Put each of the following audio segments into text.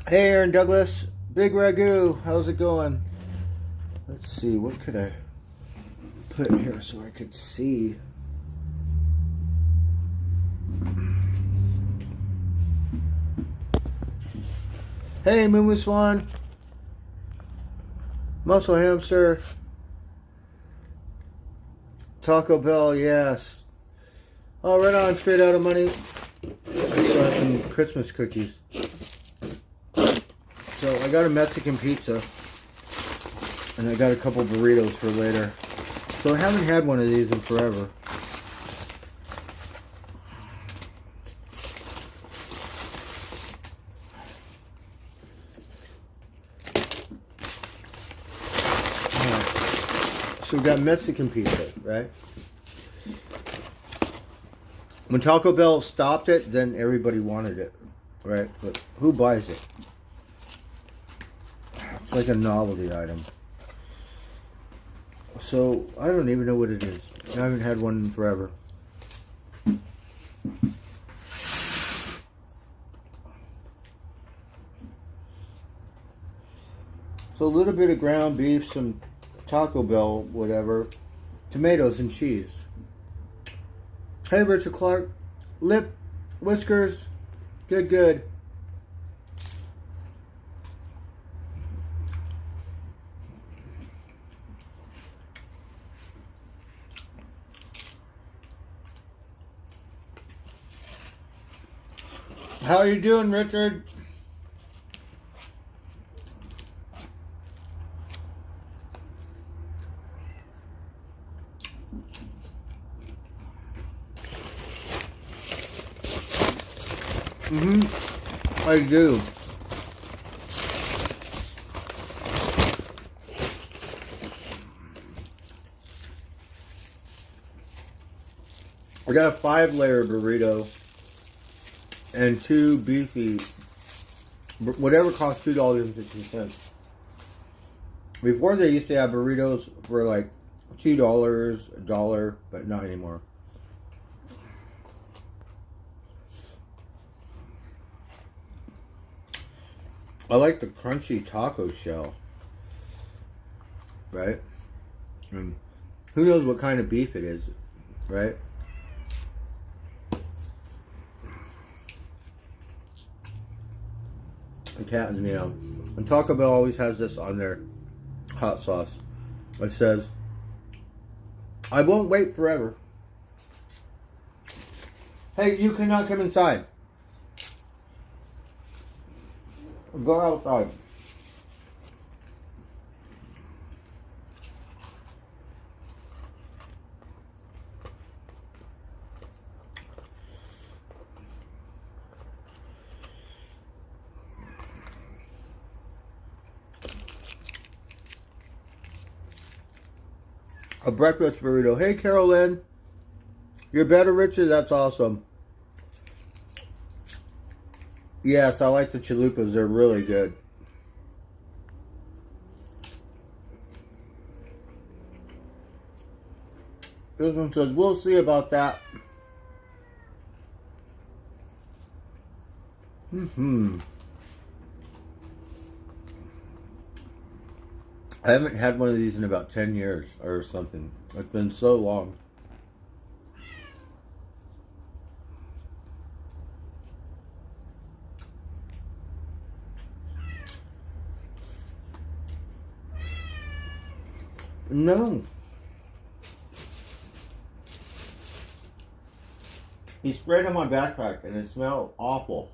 Hey, Aaron Douglas, Big Ragu, how's it going? Let's see, what could I put here so I could see? Hey, Moo Swan, Muscle Hamster, Taco Bell, yes. Oh, right on, straight out of money. I still have some Christmas cookies. So I got a Mexican pizza, and I got a couple burritos for later. So I haven't had one of these in forever. So we got Mexican pizza, right? When Taco Bell stopped it, then everybody wanted it, right? But who buys it? It's like a novelty item. So I don't even know what it is. I haven't had one in forever. So a little bit of ground beef, some Taco Bell, whatever, tomatoes and cheese. Hey, Richard Clark. Lip, whiskers, good. How you doing, Richard? I do. I got a 5-layer burrito and 2 beefy, whatever costs $2.50. Before they used to have burritos for like $2, $1, but not anymore. I like the crunchy taco shell, right? And who knows what kind of beef it is, right? The cat is meow. And Taco Bell always has this on their hot sauce. It says, I won't wait forever. Hey, you cannot come inside. Go outside. A breakfast burrito. Hey, Carolyn. You're better, Richard? That's awesome. Yes, I like the chalupas. They're really good. This one says, we'll see about that. I haven't had one of these in about 10 years or something. It's been so long. No. He sprayed on my backpack and it smelled awful.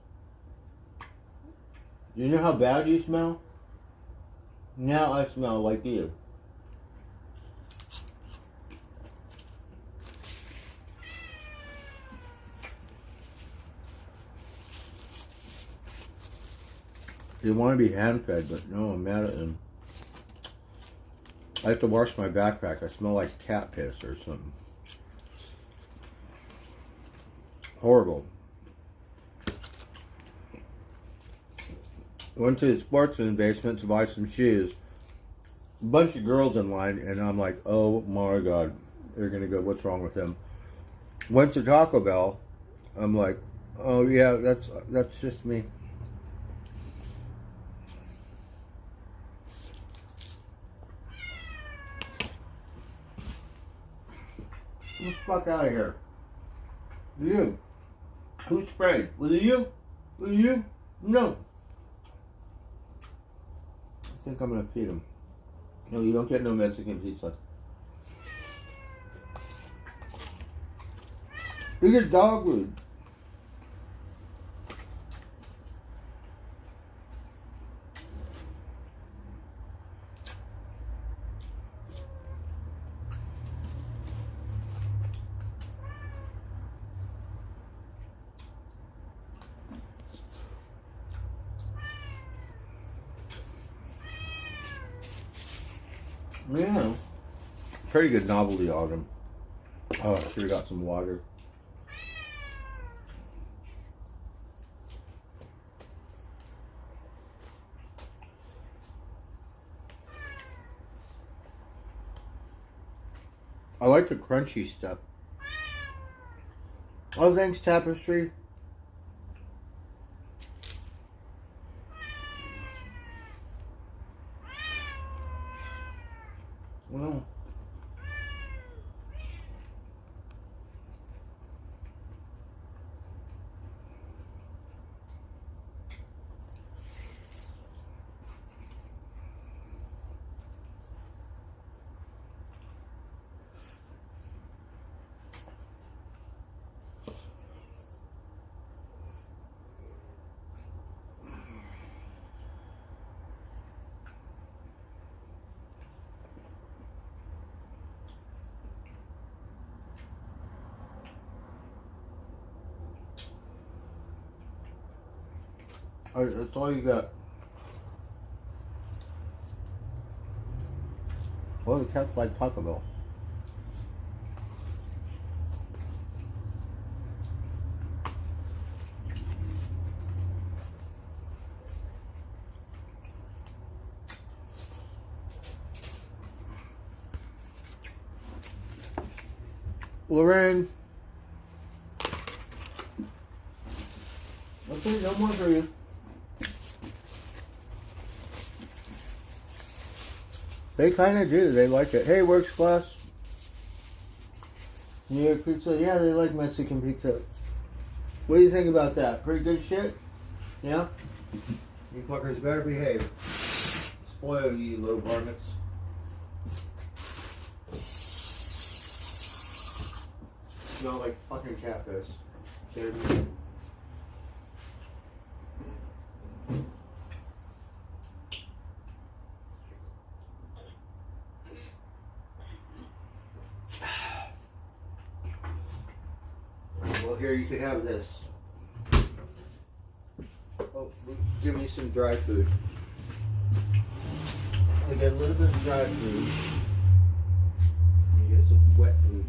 Do you know how bad you smell? Now I smell like you. You want to be hand fed, but no, I'm mad at him. I have to wash my backpack. I smell like cat piss or something. Horrible. Went to the sportsman's basement to buy some shoes. bunch of girls in line, and I'm like, oh my god, they're gonna go. What's wrong with them? Went to Taco Bell. I'm like, oh yeah, that's just me. Get the fuck out of here. You. Who sprayed? Was it you? Was it you? No. I think I'm gonna feed him. No, you don't get no Mexican pizza. You get dog food. Yeah. Pretty good novelty on them. Oh, I should have got some water. I like the crunchy stuff. Oh, thanks, Tapestry. Well, that's all you got. Oh, the cats like Taco Bell. Lorraine. Okay, no more for you. They kind of do. They like it. Hey, works class. New York pizza? Yeah, they like Mexican pizza. What do you think about that? Pretty good shit? Yeah? You fuckers better behave. Spoil you little varmints. Smell like fucking catfish. Kidding me? Well, here you can have this. Oh, give me some dry food. I get a little bit of dry food. You get some wet food.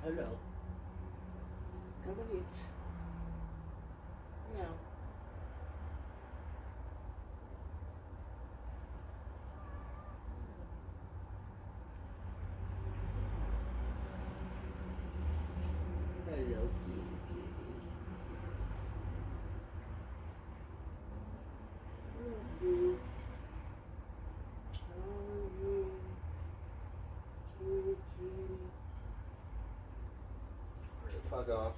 Hello. Come and eat. Yeah. Hello, kitty. Hello. Fuck off.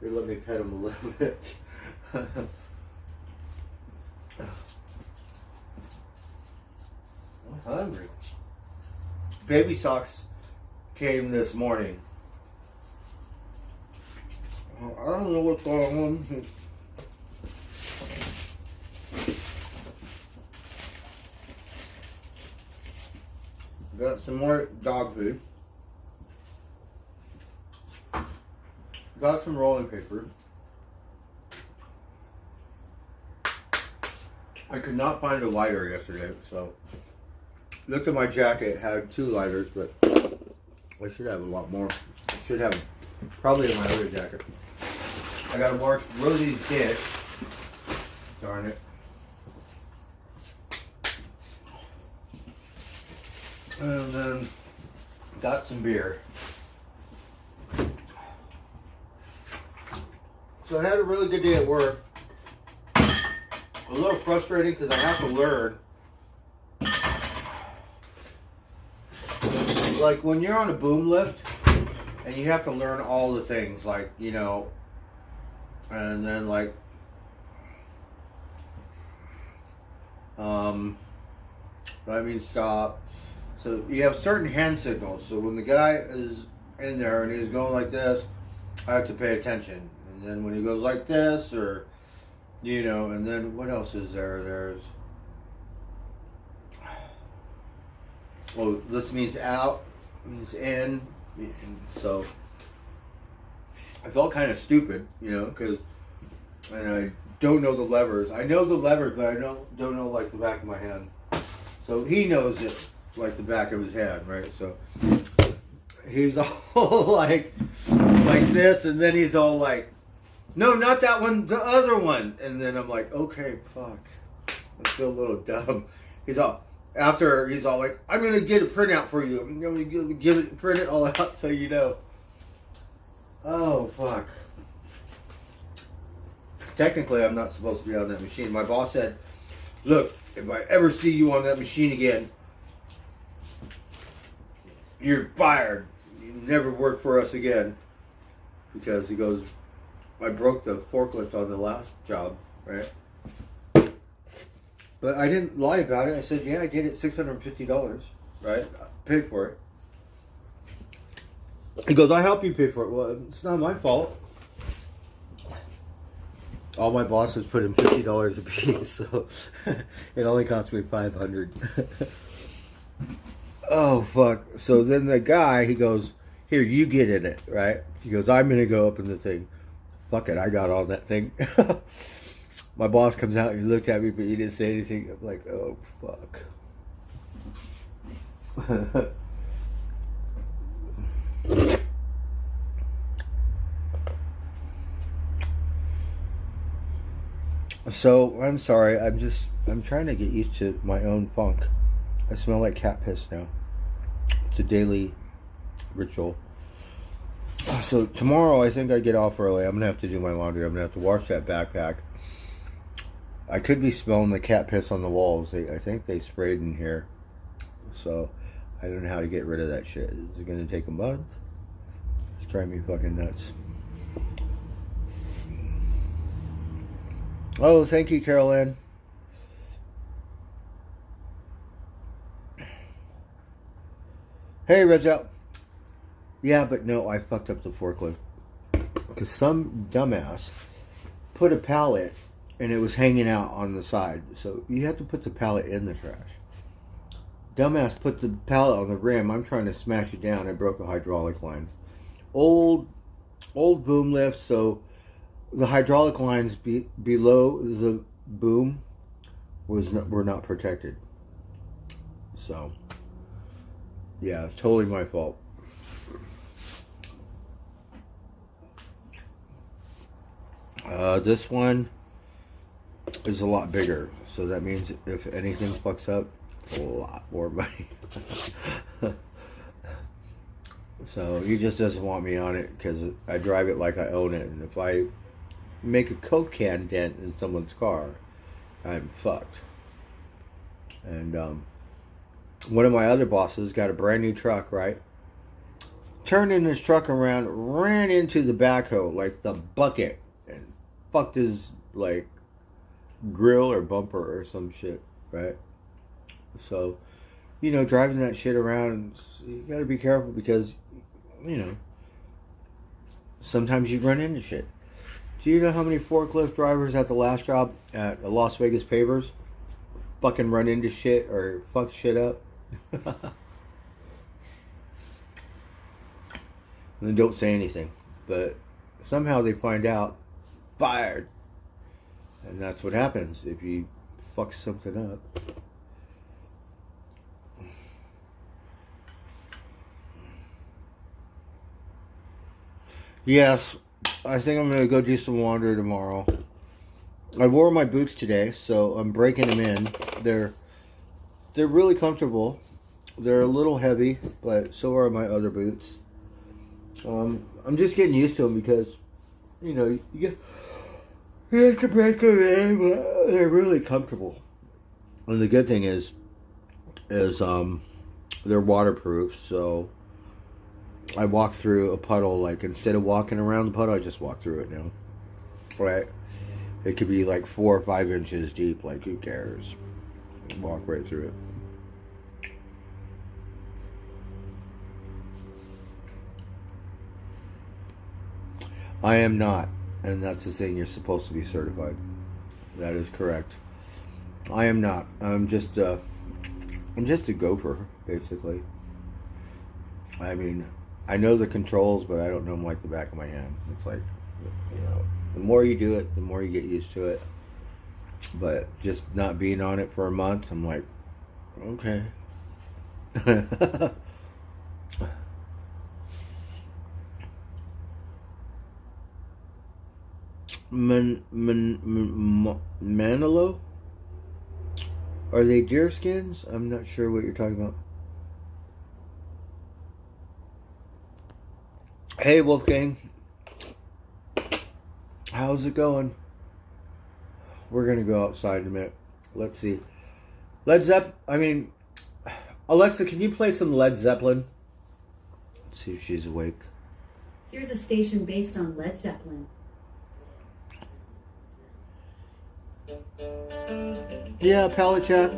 Here, let me pet him a little bit. I'm hungry. Baby socks came this morning. I don't know what's going on. Got some more dog food. Got some rolling paper. I could not find a lighter yesterday, so looked at my jacket. It had 2 lighters, but I should have a lot more. I should have probably in my other jacket. I gotta wash Rosie's dish. Darn it. And then got some beer. So I had a really good day at work. A little frustrating because I have to learn. Like when you're on a boom lift and you have to learn all the things, like, you know, and then like I mean stop. So you have certain hand signals. So when the guy is in there and he's going like this, I have to pay attention. And then when he goes like this, or, you know, and then what else is there? There's, well, this means out, means in. So I felt kind of stupid, you know, because, and I don't know the levers. I know the levers, but I don't know like the back of my hand. So he knows it like the back of his hand, right? So he's all like this, and then he's all like, no, not that one, the other one. And then I'm like, okay, fuck. I feel a little dumb. He's all, after he's all like, I'm gonna get a printout for you. I'm gonna give it, print it all out so you know. Oh, fuck. Technically, I'm not supposed to be on that machine. My boss said, look, if I ever see you on that machine again, you're fired. You never work for us again. Because he goes, I broke the forklift on the last job, right? But I didn't lie about it. I said, yeah, I did it $650, right? I paid for it. He goes, I help you pay for it. Well, it's not my fault. All my bosses put in $50 a piece, so it only cost me $500. Oh, fuck. So then the guy, he goes, here, you get in it, right? He goes, I'm going to go up in the thing. Fuck it, I got on that thing. My boss comes out, he looked at me, but he didn't say anything. I'm like, oh, fuck. So, I'm sorry, I'm trying to get used to my own funk. I smell like cat piss now. It's a daily ritual. So tomorrow I think I get off early. I'm going to have to do my laundry. I'm going to have to wash that backpack. I could be smelling the cat piss on the walls. I think they sprayed in here. So I don't know how to get rid of that shit. Is it going to take a month? It's driving me fucking nuts. Oh, thank you, Carol-Ann. Hey, Red's out. Yeah, but no, I fucked up the forklift. Because some dumbass put a pallet and it was hanging out on the side. So you have to put the pallet in the trash. Dumbass put the pallet on the rim. I'm trying to smash it down. I broke a hydraulic line. Old boom lift, so the hydraulic lines below the boom were not protected. So, yeah, it's totally my fault. This one is a lot bigger, so that means if anything fucks up, a lot more money. So he just doesn't want me on it because I drive it like I own it, and if I make a Coke can dent in someone's car, I'm fucked. And one of my other bosses got a brand new truck, right? Turned in his truck around, ran into the backhoe, like the bucket, and fucked his like grill or bumper or some shit, right? So, you know, driving that shit around, you gotta be careful because, you know, sometimes you run into shit. Do you know how many forklift drivers at the last job at the Las Vegas Pavers fucking run into shit or fuck shit up? And then don't say anything. But somehow they find out, fired. And that's what happens if you fuck something up. Yes, I think I'm gonna go do some laundry tomorrow. I wore my boots today, so I'm breaking them in. They're really comfortable. They're a little heavy, but so are my other boots. I'm just getting used to them because, you know, you have to break them in, but they're really comfortable. And the good thing is they're waterproof, so I walk through a puddle, like instead of walking around the puddle, I just walk through it now. Right? It could be like 4 or 5 inches deep, like who cares? Walk right through it. I am not, and that's the thing, you're supposed to be certified. That is correct. I am not. I'm just a gopher, basically. I mean, I know the controls, but I don't know them like the back of my hand. It's like, you know, the more you do it, the more you get used to it. But just not being on it for a month, I'm like, okay. Manilow? Are they deer skins? I'm not sure what you're talking about. Hey, Wolfgang. How's it going? We're gonna go outside in a minute. Let's see. Alexa, can you play some Led Zeppelin? Let's see if she's awake. Here's a station based on Led Zeppelin. Yeah, pallet chat.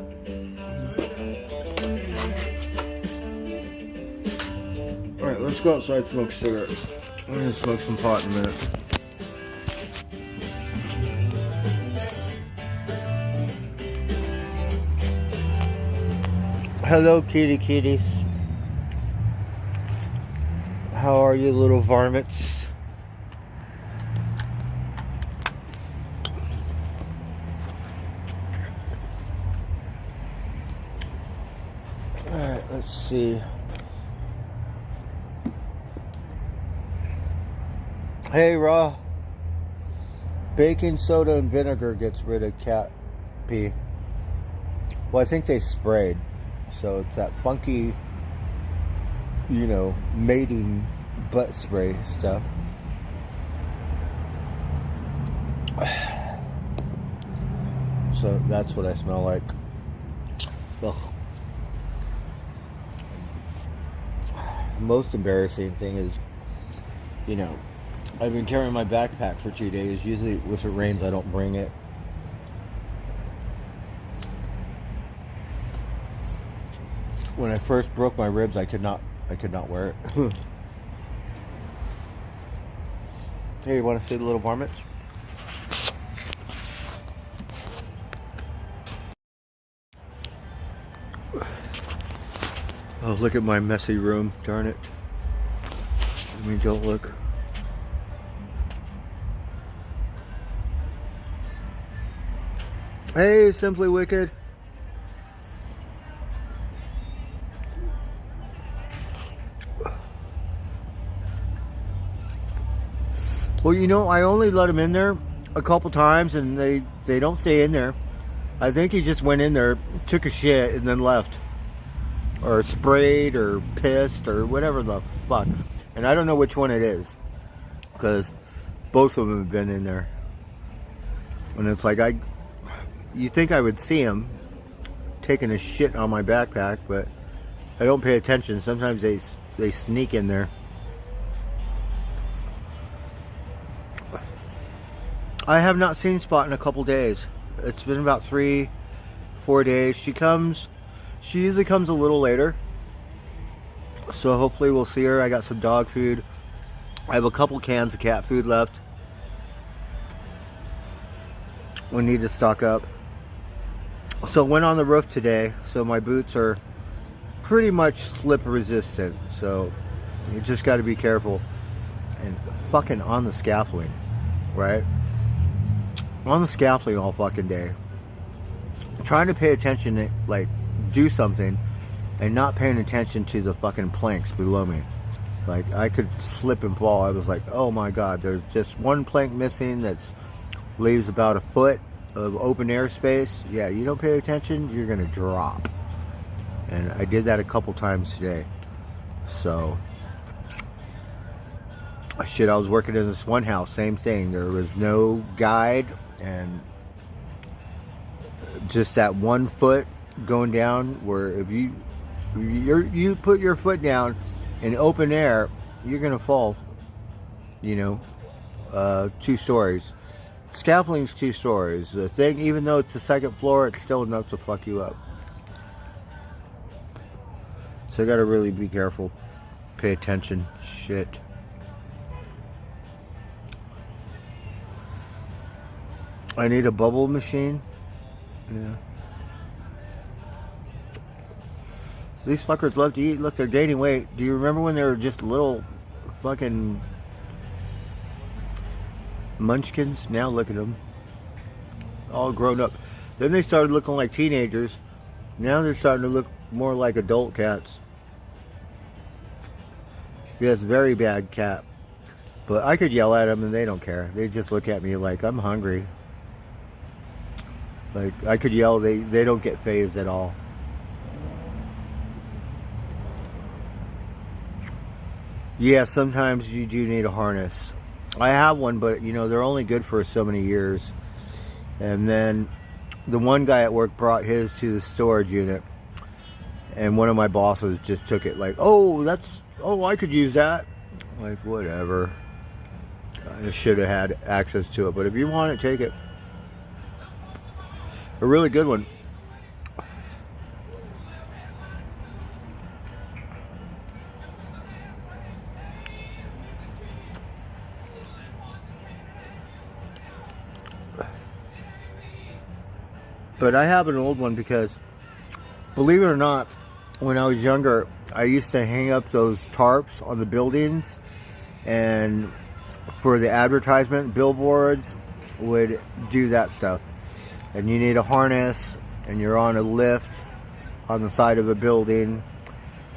Alright, let's go outside and smoke cigarettes. I'm gonna smoke some pot in a minute. Hello, kitties. How are you, little varmints? Alright, let's see. Hey, Raw. Baking soda and vinegar gets rid of cat pee. Well, I think they sprayed. So it's that funky, you know, mating butt spray stuff. So that's what I smell like. Ugh. Most embarrassing thing is, you know, I've been carrying my backpack for 2 days. Usually if it rains, I don't bring it. When I first broke my ribs, I could not wear it. Hey, you want to see the little varmints? Oh, look at my messy room. Darn it. I mean, don't look. Hey, Simply Wicked. Well, you know, I only let him in there a couple times, and they don't stay in there. I think he just went in there, took a shit, and then left. Or sprayed, or pissed, or whatever the fuck. And I don't know which one it is. Because both of them have been in there. And it's like, you think I would see him taking a shit on my backpack, but I don't pay attention. Sometimes they sneak in there. I have not seen Spot in a couple days. It's been about 3-4 days. She usually comes a little later. So hopefully we'll see her. I got some dog food. I have a couple cans of cat food left. We need to stock up. So went on the roof today. So my boots are pretty much slip resistant. So you just got to be careful. And fucking on the scaffolding, right? On the scaffolding all fucking day. trying to pay attention to, like, do something and not paying attention to the fucking planks below me. Like, I could slip and fall. I was like, oh my god, there's just one plank missing that's leaves about a foot of open air space. Yeah, you don't pay attention, you're gonna drop. And I did that a couple times today. So shit, I was working in this one house, same thing. There was no guide and just that 1 foot going down, where if you put your foot down in open air, you're gonna fall, you know. 2 stories. Scaffolding's 2 stories. The thing, even though it's the 2nd floor, it's still enough to fuck you up. So I gotta really be careful. Pay attention. Shit. I need a bubble machine. Yeah. These fuckers love to eat. Look, they're gaining weight. Do you remember when they were just little fucking munchkins? Now look at them. All grown up. Then they started looking like teenagers. Now they're starting to look more like adult cats. Yes, very bad cat. But I could yell at them and they don't care. They just look at me like I'm hungry. Like, I could yell, they don't get fazed at all. Yeah, sometimes you do need a harness. I have one, but you know, they're only good for so many years. And then the one guy at work brought his to the storage unit, and one of my bosses just took it like, oh, I could use that. Like, whatever. I should have had access to it, but if you want it, take it. A really good one. But I have an old one because, believe it or not, when I was younger, I used to hang up those tarps on the buildings, and for the advertisement, billboards would do that stuff. And you need a harness, and you're on a lift on the side of a building,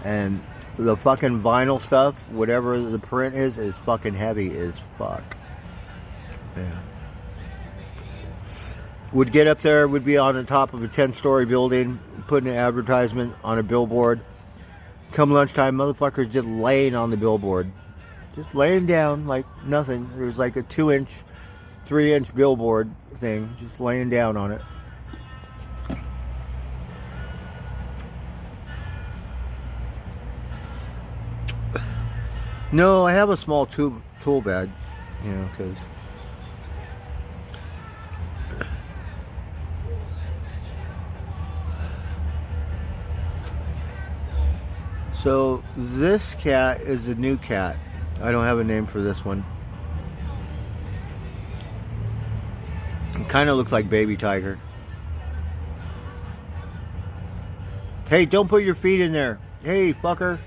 and the fucking vinyl stuff, whatever the print is fucking heavy as fuck. Yeah. Would get up there, would be on the top of a 10-story building, putting an advertisement on a billboard. Come lunchtime, motherfuckers just laying on the billboard. Just laying down like nothing. There's like a 2-inch, 3-inch billboard thing, just laying down on it. No, I have a small tool bag, you know, because so this cat is a new cat. I don't have a name for this one. It kind of looks like Baby Tiger. Hey, don't put your feet in there. Hey, fucker.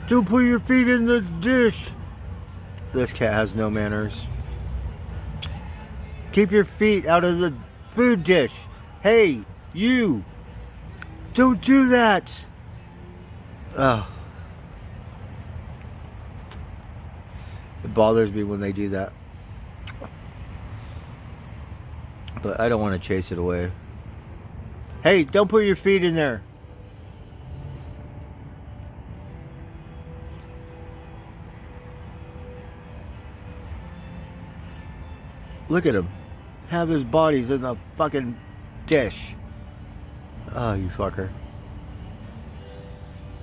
Don't put your feet in the dish. This cat has no manners. Keep your feet out of the food dish. Hey, you. Don't do that. Oh. It bothers me when they do that. But I don't want to chase it away. Hey, don't put your feet in there. Look at him. Have his bodies in the fucking dish. Oh, you fucker.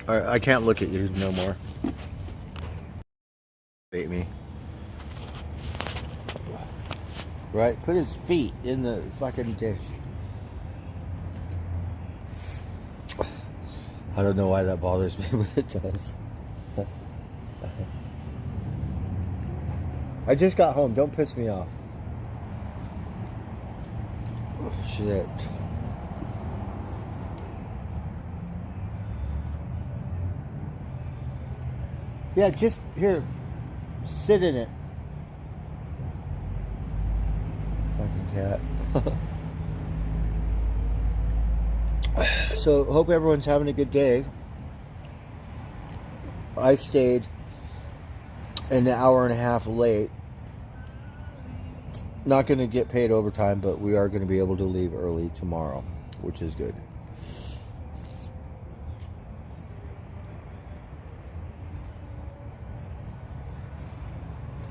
Alright, I can't look at you no more. Bait me. Right? Put his feet in the fucking dish. I don't know why that bothers me, but it does. I just got home. Don't piss me off. Oh, shit. Yeah, just here. Sit in it. Fucking cat. So, hope everyone's having a good day. I stayed an hour and a half late. Not going to get paid overtime, but we are going to be able to leave early tomorrow, which is good.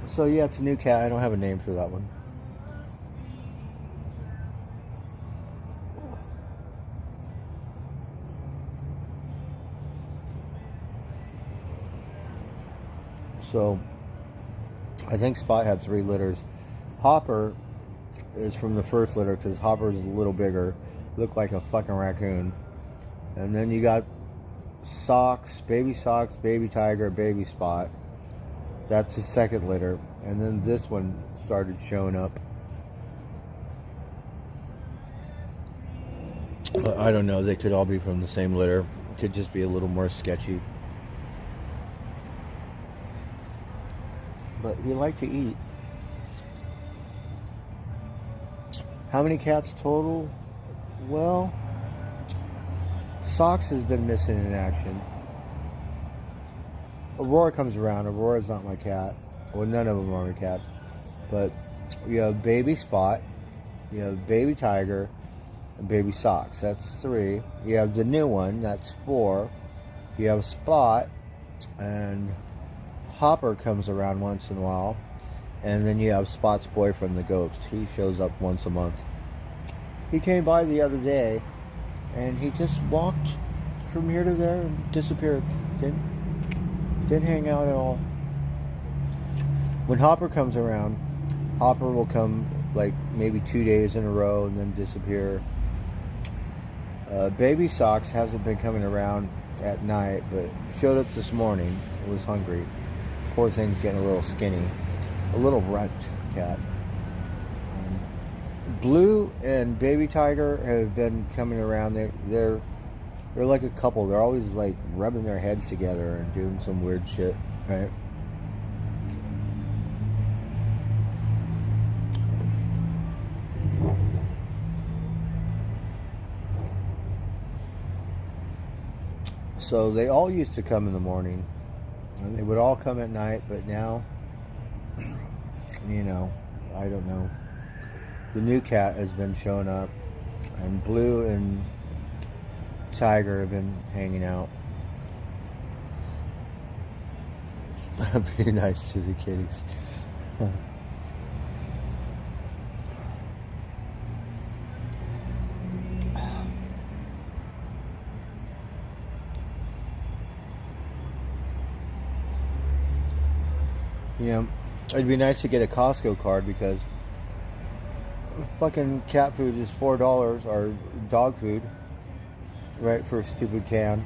So yeah, it's a new cat. I don't have a name for that one. So I think Spot had 3 litters. Hopper is from the first litter because Hopper is a little bigger. Looked like a fucking raccoon. And then you got Socks, Baby Tiger, Baby Spot. That's the second litter. And then this one started showing up. I don't know. They could all be from the same litter. It could just be a little more sketchy. But he liked to eat. How many cats total? Well, Socks has been missing in action. Aurora comes around. Aurora's not my cat. Well, none of them are my cats. But you have Baby Spot, you have Baby Tiger, and Baby Socks. That's 3. You have the new one. That's 4. You have Spot, and Hopper comes around once in a while. And then you have Spot's boyfriend, the Ghost. He shows up once a month. He came by the other day, and he just walked from here to there and disappeared. Didn't hang out at all. When Hopper comes around, Hopper will come like maybe 2 days in a row and then disappear. Baby Socks hasn't been coming around at night, but showed up this morning. It was hungry. Poor thing's getting a little skinny. A little runt cat. Blue and Baby Tiger have been coming around. They're like a couple. They're always like rubbing their heads together and doing some weird shit, right? So they all used to come in the morning, and they would all come at night, but now, you know, I don't know. The new cat has been showing up, and Blue and Tiger have been hanging out. Be nice to the kitties. You know, it'd be nice to get a Costco card because fucking cat food is $4 or dog food, right, for a stupid can.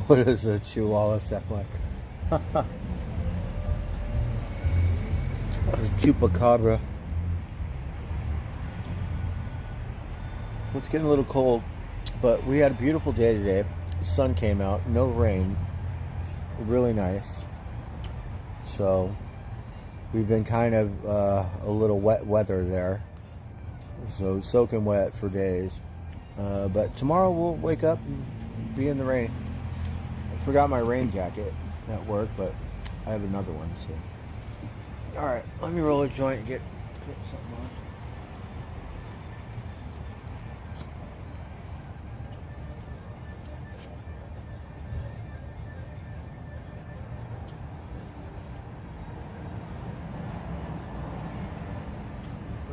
What does a chihuahua sound like? A chupacabra. It's getting a little cold, but we had a beautiful day today. The sun came out, no rain. Really nice. So we've been kind of a little wet weather there. So soaking wet for days. But tomorrow we'll wake up and be in the rain. I forgot my rain jacket at work, but I have another one. So, all right, let me roll a joint and get something on.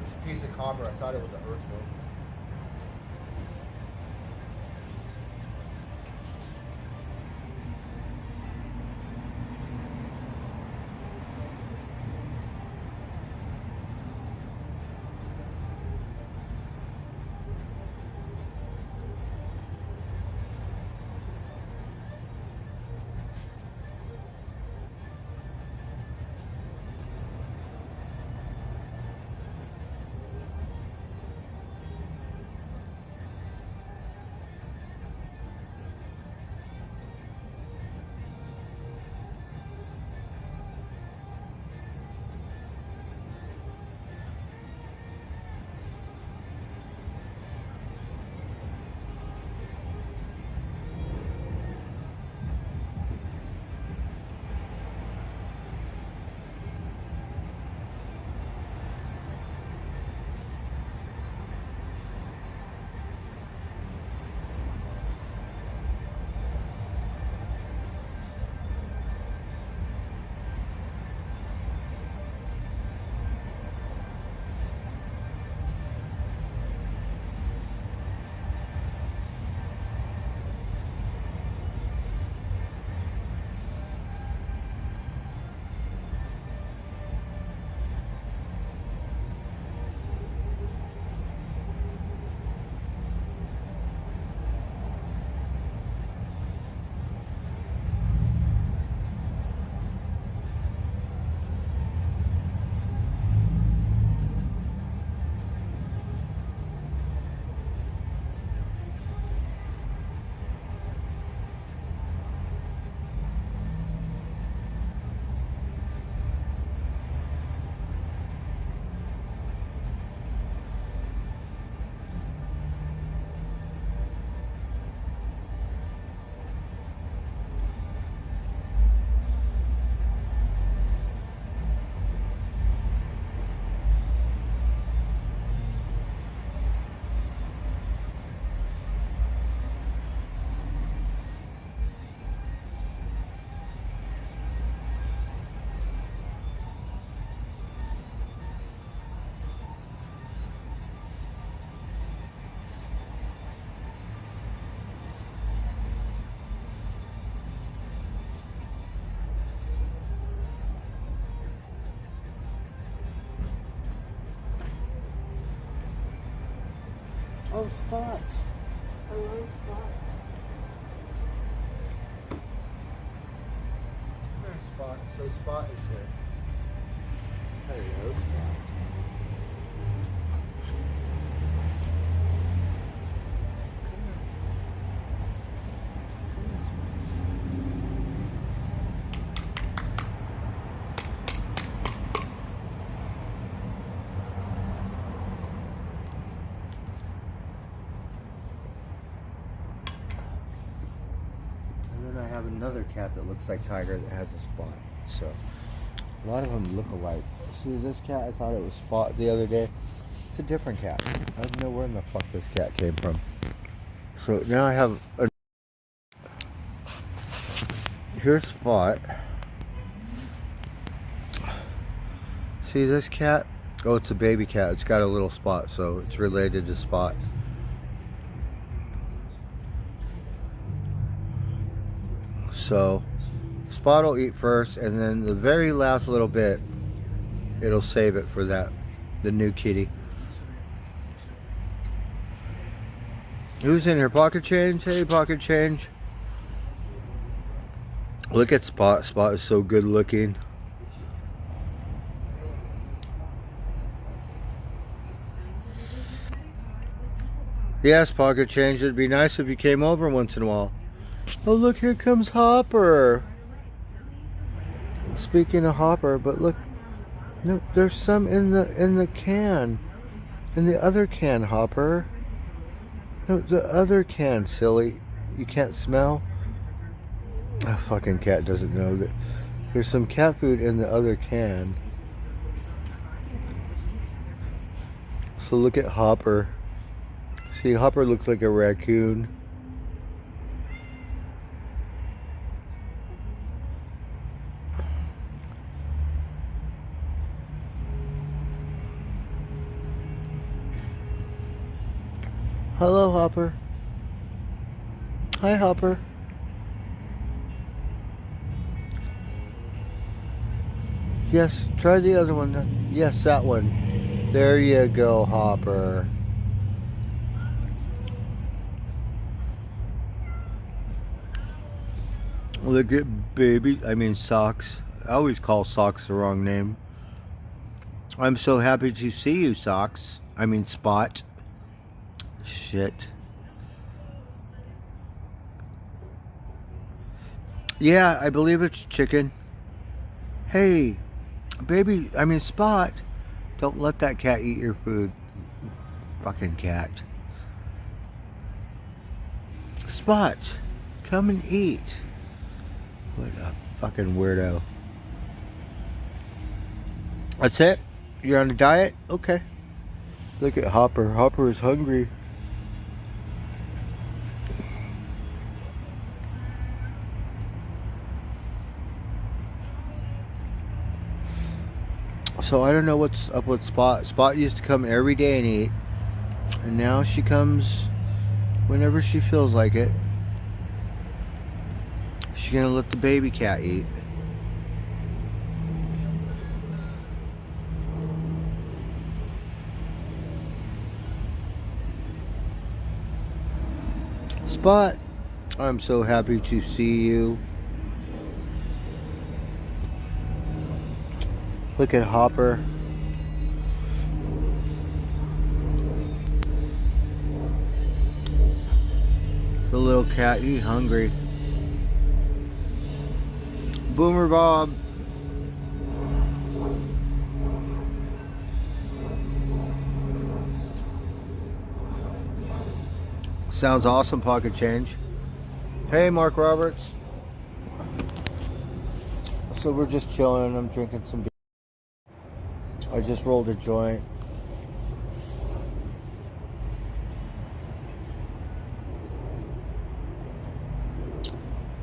It's a piece of copper. I thought it was an earthworm. Hello, Spot. Hello, Spot. There's Spot. So Spot is here. Hello, And then I have another cat that looks like Tiger that has a spot. So a lot of them look alike. See this cat? I thought it was Spot the other day. It's a different cat. I don't know where in the fuck this cat came from. So now I have a... Here's Spot. See this cat? Oh, it's a baby cat. It's got a little spot, so it's related to Spot. So Spot will eat first, and then the very last little bit, it'll save it for the new kitty. Who's in here? Pocket Change? Hey, Pocket Change. Look at Spot. Spot is so good looking. Yes, Pocket Change. It'd be nice if you came over once in a while. Oh, look, here comes Hopper. Speaking of Hopper, but look, no, there's some in the can, in the other can, Hopper. No, the other can, silly. You can't smell? A fucking cat doesn't know that there's some cat food in the other can. So look at Hopper. See, Hopper looks like a raccoon. Hello, Hopper. Hi, Hopper. Yes, try the other one. Yes, that one. There you go, Hopper. Look at baby, Socks. I always call Socks the wrong name. I'm so happy to see you, Socks. Spot. Shit. Yeah, I believe it's chicken. Hey, baby, Spot. Don't let that cat eat your food. Fucking cat. Spot, come and eat. What a fucking weirdo. That's it? You're on a diet? Okay. Look at Hopper. Hopper is hungry. So I don't know what's up with Spot. Spot used to come every day and eat. And now she comes whenever she feels like it. She's gonna let the baby cat eat. Spot, I'm so happy to see you. Look at Hopper. The little cat, he's hungry. Boomer Bob. Sounds awesome, Pocket Change. Hey, Mark Roberts. So we're just chilling. I'm drinking some beer. I just rolled a joint.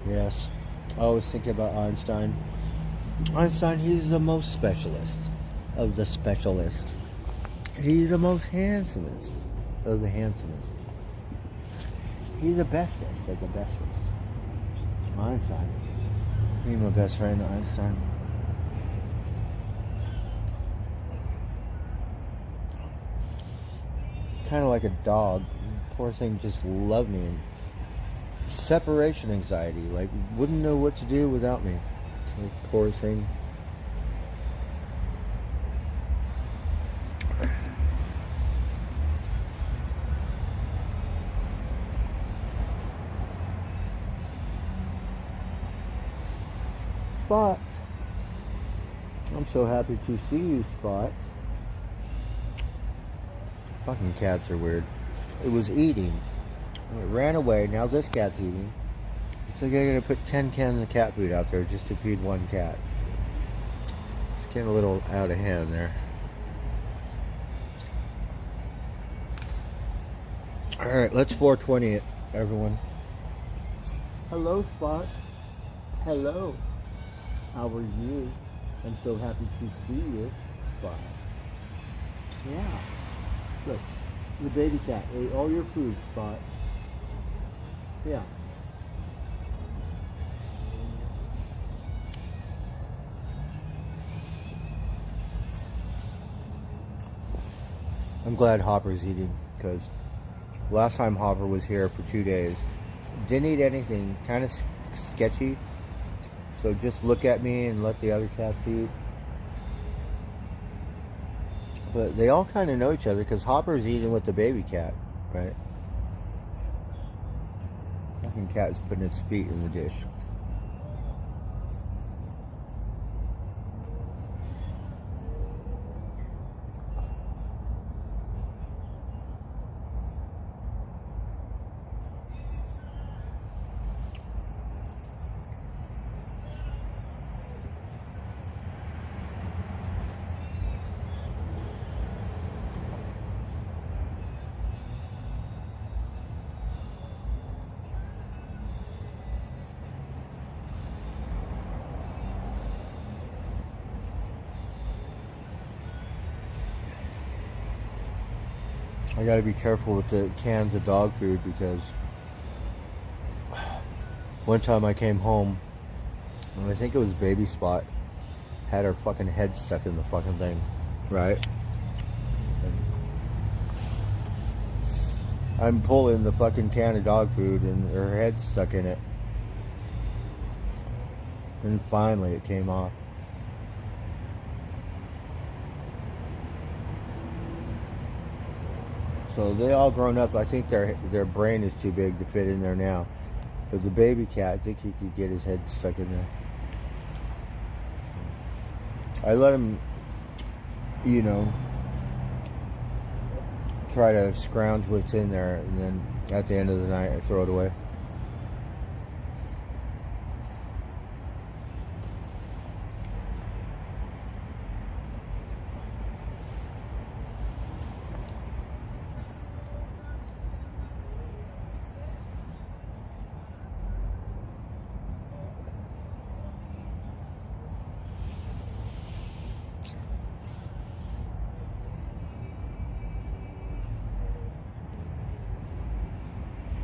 Yes. I always think about Einstein. Einstein, he's the most specialist of the specialists. He's the most handsomest of the handsomest. He's the bestest of the bestest. Einstein. He's my best friend, Einstein. Kind of like a dog. poor thing just loved me. And separation anxiety, like wouldn't know what to do without me. So poor thing. Spot. I'm so happy to see you, Spot. Fucking cats are weird. It was eating. It ran away. Now this cat's eating. It's like I gotta put 10 cans of cat food out there just to feed one cat. It's getting a little out of hand there. Alright, let's 420 it, everyone. Hello, Spot. Hello. How are you? I'm so happy to see you, Spot. Yeah. Look, the baby cat ate all your food, Spot. Yeah. I'm glad Hopper's eating, because last time Hopper was here for 2 days, didn't eat anything, kind of sketchy. So just look at me and let the other cats eat. But they all kind of know each other because Hopper's eating with the baby cat, right? Fucking cat's putting its feet in the dish. I gotta be careful with the cans of dog food because one time I came home and I think it was Baby Spot had her fucking head stuck in the fucking thing, right? And I'm pulling the fucking can of dog food and her head's stuck in it. And finally it came off. So they all grown up. I think their brain is too big to fit in there now. But the baby cat, I think he could get his head stuck in there. I let him, you know, try to scrounge what's in there, and then at the end of the night I throw it away.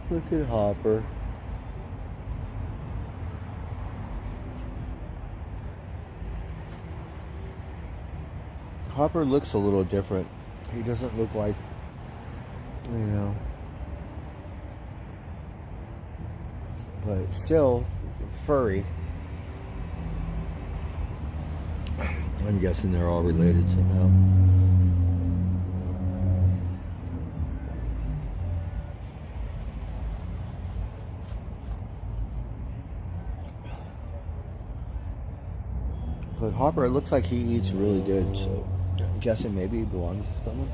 Look at Hopper. Hopper looks a little different. He doesn't look like, you know, but still furry. I'm guessing they're all related somehow. But Hopper, it looks like he eats really good, so I'm guessing maybe he belongs to someone.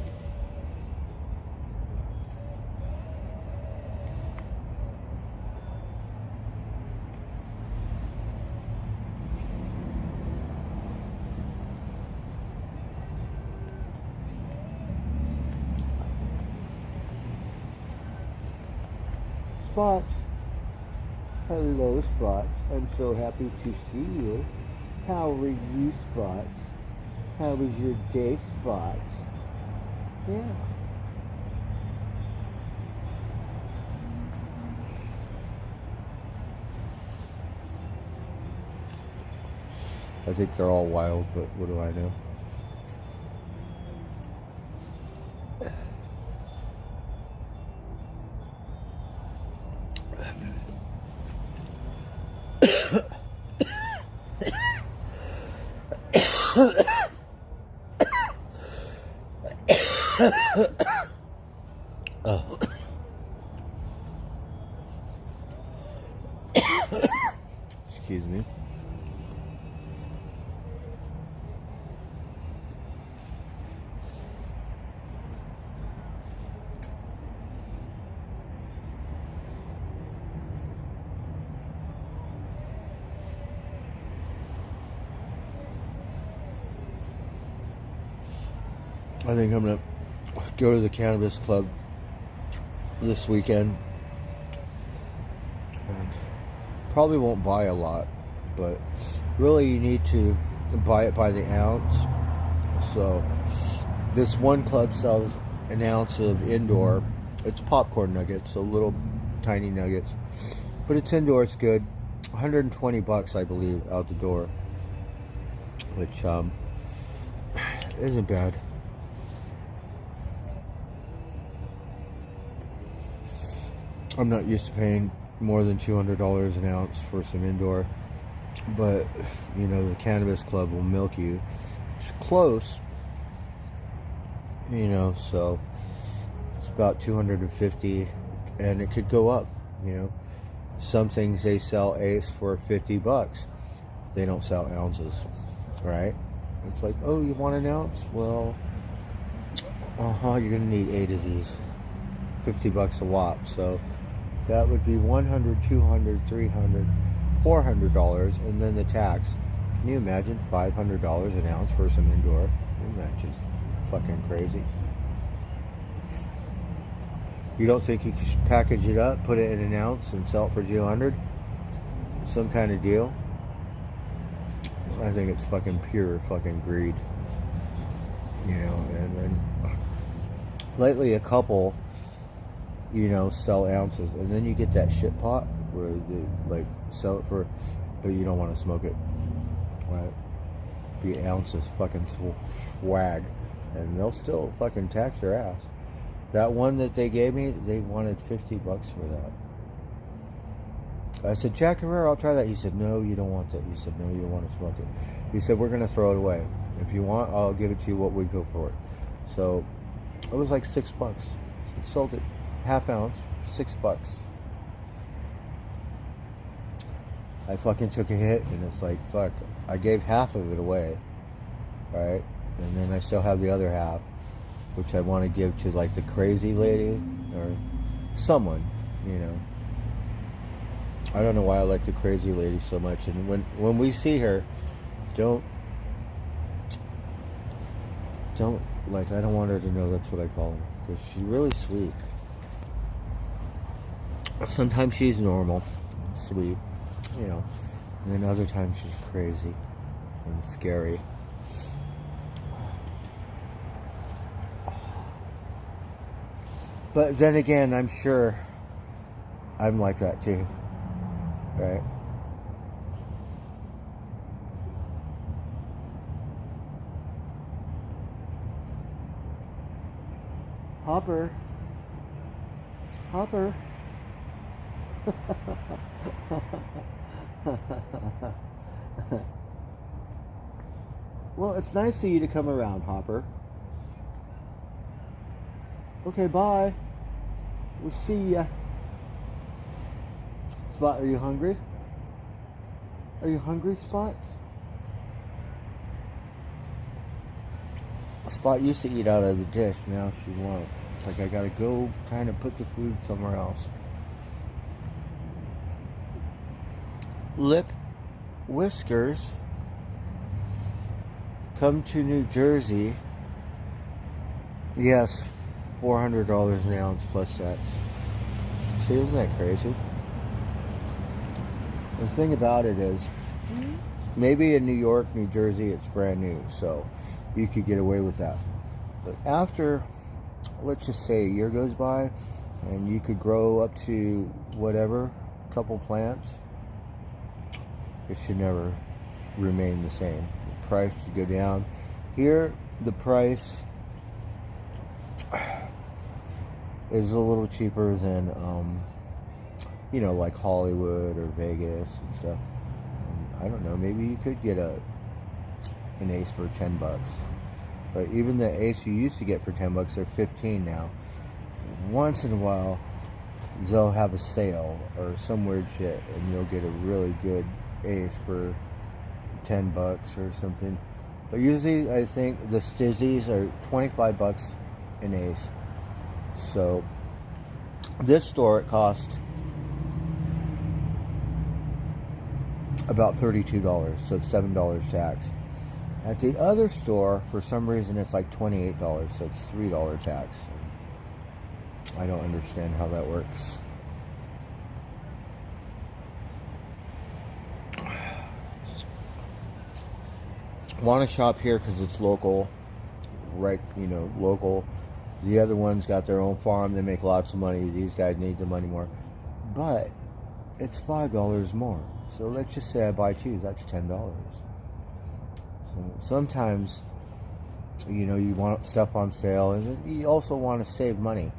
Spot. Hello, Spot. I'm so happy to see you. How are you, Spot? How was your day, Spot? Yeah. I think they're all wild, but what do I know? Oh. Excuse me. I think I'm gonna go to the cannabis club this weekend. And probably won't buy a lot, but really you need to buy it by the ounce. So this one club sells an ounce of indoor. It's popcorn nuggets, so little tiny nuggets, but it's indoor. It's good. $120, I believe, out the door, which isn't bad. I'm not used to paying more than $200 an ounce for some indoor, but you know, the cannabis club will milk you. It's close, you know, so it's about 250, and it could go up. You know, some things they sell Ace for $50. They don't sell ounces, right? It's like, oh, you want an ounce? Well, you're gonna need 8 of these. $50 a whop. So that would be $100, $200, $300, $400, and then the tax. Can you imagine $500 an ounce for some indoor? Isn't that just fucking crazy? You don't think you could package it up, put it in an ounce, and sell it for $200? Some kind of deal? I think it's fucking pure fucking greed. You know, and then lately a couple, you know, sell ounces, and then you get that shit pot where they like sell it for, but you don't want to smoke it, right? Be ounces, fucking swag, and they'll still fucking tax your ass. That one that they gave me, they wanted $50 for that. I said, Jack Herrera, I'll try that. He said, no, you don't want that. He said, no, you don't want to smoke it. He said, we're gonna throw it away. If you want, I'll give it to you what we go for it. So it was like $6. Sold it. Half ounce, $6. I fucking took a hit, and it's like, fuck, I gave half of it away, right? And then I still have the other half, which I want to give to like the crazy lady or someone, you know. I don't know why I like the crazy lady so much, and when we see her, don't like, I don't want her to know that's what I call her, because she's really sweet. Sometimes she's normal, sweet, you know, and then other times she's crazy and scary. But then again, I'm sure I'm like that too, right? Hopper. Well, it's nice of you to come around, Hopper. Okay, bye. We'll see ya. Spot, are you hungry? Are you hungry, Spot? Spot used to eat out of the dish, now she won't. It's like I gotta go kind of put the food somewhere else. Lip Whiskers come to New Jersey. Yes, $400 an ounce plus tax. See, isn't that crazy? The thing about it is, maybe in New York, New Jersey, it's brand new, so you could get away with that. But after, let's just say a year goes by, and you could grow up to whatever, couple plants, it should never remain the same. The price should go down. Here, the price is a little cheaper than, you know, like Hollywood or Vegas and stuff. I don't know, maybe you could get an Ace for $10. But even the Ace you used to get for $10, they're 15 now. Once in a while, they'll have a sale or some weird shit, and you'll get a really good Ace for $10 or something. But usually, I think the Stizzies are $25 an Ace. So this store, it cost about $32, so it's $7 tax. At the other store, for some reason, it's like $28, so it's $3 tax. I don't understand how that works. Want to shop here because it's local, right? You know, local. The other ones got their own farm. They make lots of money. These guys need the money more, but it's $5 more. So let's just say I buy two. That's $10. So sometimes, you know, you want stuff on sale, and you also want to save money.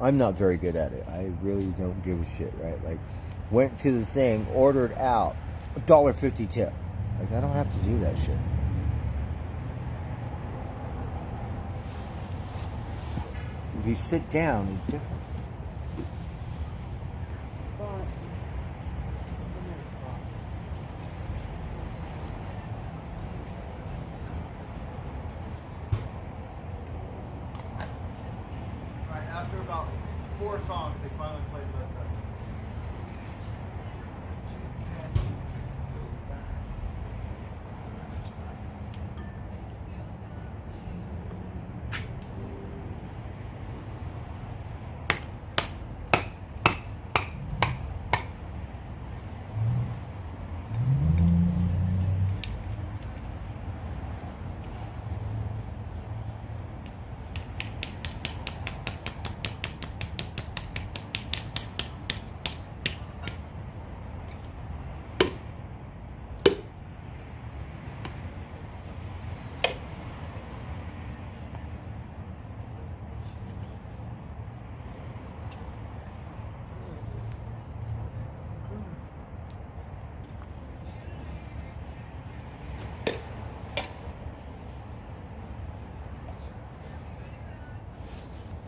I'm not very good at it. I really don't give a shit, right? Like, went to the thing, ordered out, $1.50 tip. Like, I don't have to do that shit. If you sit down, it's different. After about 4 songs, they finally played Led Zeppelin.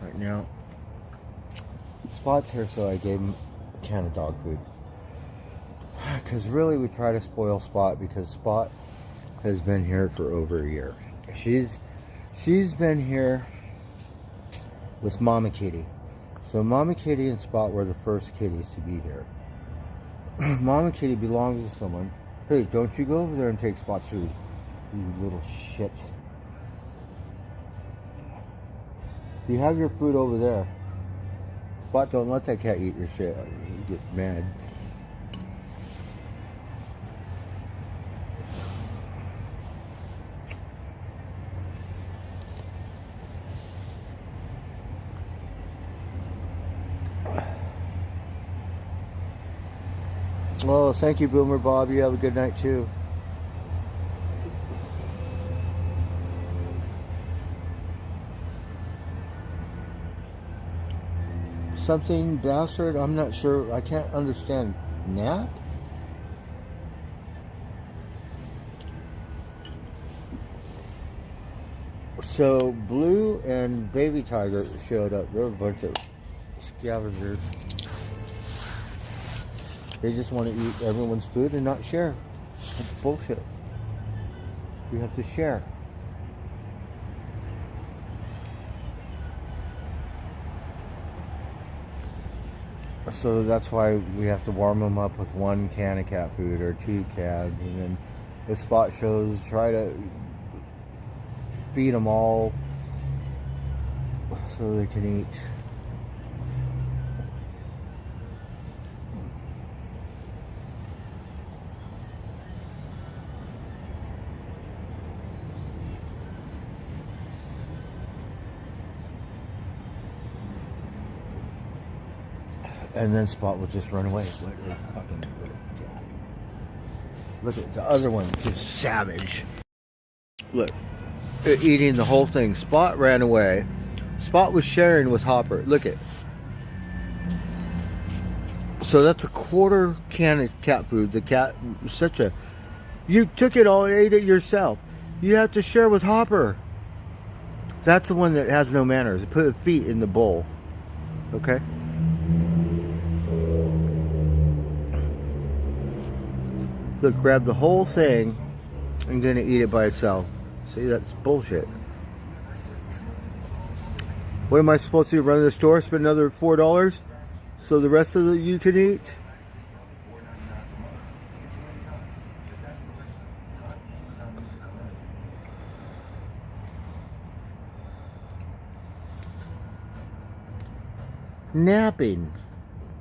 Right now, Spot's here, so I gave him a can of dog food. Because really, we try to spoil Spot, because Spot has been here for over a year. She's been here with Mama Kitty. So Mama Kitty and Spot were the first kitties to be here. Mama Kitty belongs to someone. Hey, don't you go over there and take Spot's food, you little shit. You have your food over there. Spot, don't let that cat eat your shit. You get mad. Well, thank you, Boomer Bob. You have a good night too. Something bastard, I'm not sure. I can't understand. Nap? So Blue and Baby Tiger showed up. They're a bunch of scavengers. They just want to eat everyone's food and not share. It's bullshit. You have to share. So that's why we have to warm them up with 1 can of cat food or 2 cans, and then if Spot shows, try to feed them all so they can eat. And then Spot will just run away. Look at the other one, just savage. Look, eating the whole thing. Spot ran away. Spot was sharing with Hopper. Look at. So that's a 1/4 can of cat food. The cat was such a. You took it all and ate it yourself. You have to share with Hopper. That's the one that has no manners. Put his feet in the bowl. Okay? Look, grab the whole thing and gonna eat it by itself. See, that's bullshit. What am I supposed to do? Run to the store, spend another $4 so the rest of you can eat? Napping.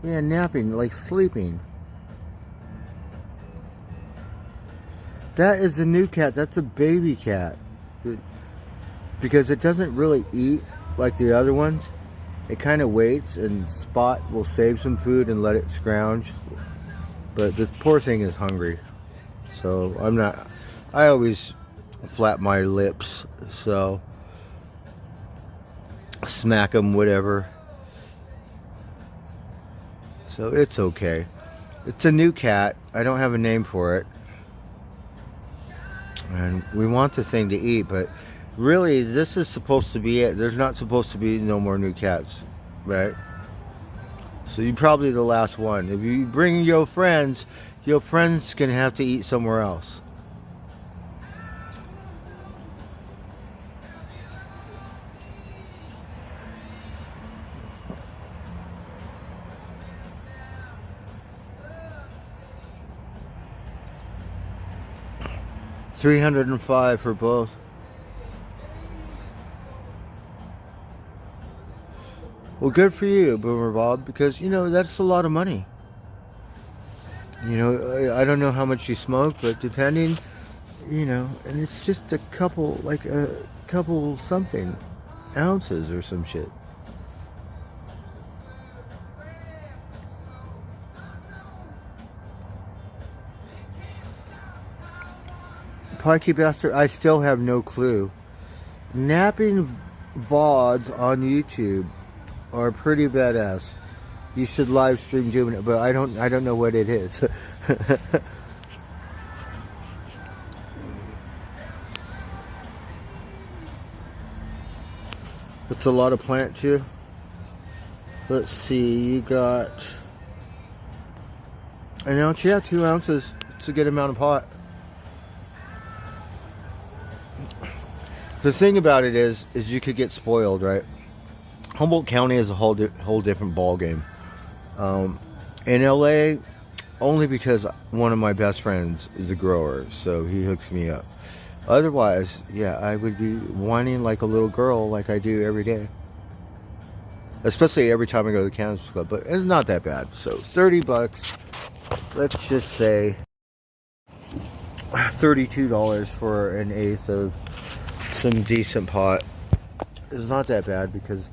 Yeah, napping, like sleeping. That is a new cat. That's a baby cat. Because it doesn't really eat like the other ones. It kind of waits, and Spot will save some food and let it scrounge. But this poor thing is hungry. So I always flap my lips. So smack them, whatever. So it's okay. It's a new cat. I don't have a name for it. And we want the thing to eat, but really this is supposed to be it. There's not supposed to be no more new cats, right? So you're probably the last one. If you bring your friends can have to eat somewhere else. $305 for both. Well, good for you, Boomer Bob, because, that's a lot of money. I don't know how much you smoke, but depending, and it's just a couple something ounces or some shit. Pikey Bastard, I still have no clue. Napping VODs on YouTube are pretty badass. You should live stream doing it, but I don't know what it is. It's a lot of plant chew. Let's see, you got an ounce, yeah, 2 ounces. It's a good amount of pot. The thing about it is you could get spoiled, right? Humboldt County is a whole different ball game. In LA, only because one of my best friends is a grower, so he hooks me up. Otherwise, yeah, I would be whining like a little girl, like I do every day. Especially every time I go to the cannabis club, but it's not that bad. So $30. Let's just say $32 for an eighth of some decent pot. It's not that bad because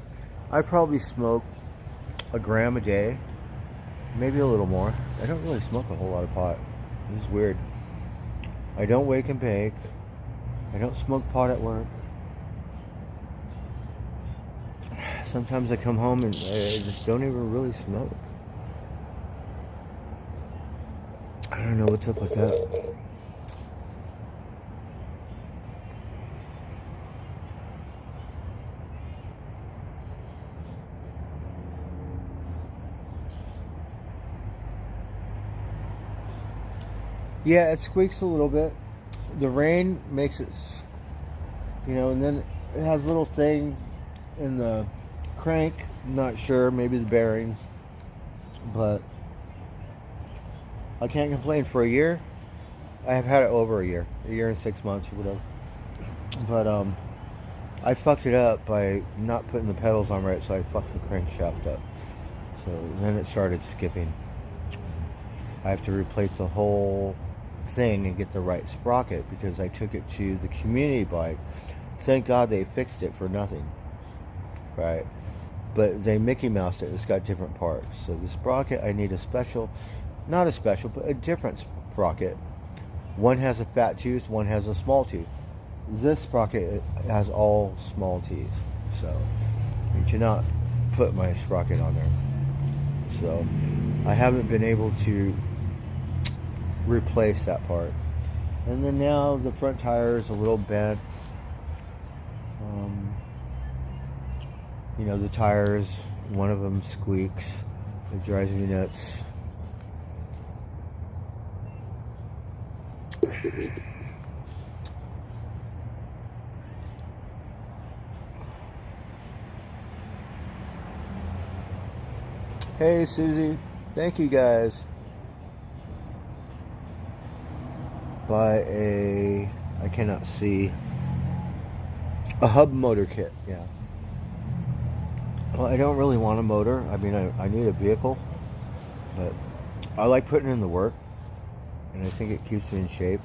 I probably smoke a gram a day, maybe a little more. I don't really smoke a whole lot of pot. It's weird. I don't wake and bake. I don't smoke pot at work. Sometimes I come home and I just don't even really smoke. I don't know what's up with that. Yeah, it squeaks a little bit. The rain makes it, and then it has little things in the crank. I'm not sure, maybe the bearings, but I can't complain. For a year, I have had it over a year and 6 months or whatever. But I fucked it up by not putting the pedals on right, so I fucked the crankshaft up. So then it started skipping. I have to replace the whole thing and get the right sprocket because I took it to the community bike. Thank God they fixed it for nothing, right? But they Mickey Moused it. It's got different parts. So the sprocket, I need a special, not a special, but a different sprocket. One has a fat tooth, one has a small tooth. This sprocket has all small teeth, so I cannot put my sprocket on there. So I haven't been able to replace that part. And then now the front tire is a little bent. You know, the tires, one of them squeaks. It drives me nuts. Hey, Susie. Thank you, guys. Buy I cannot see. A hub motor kit, yeah. Well, I don't really want a motor. I mean, I need a vehicle, but I like putting in the work, and I think it keeps me in shape.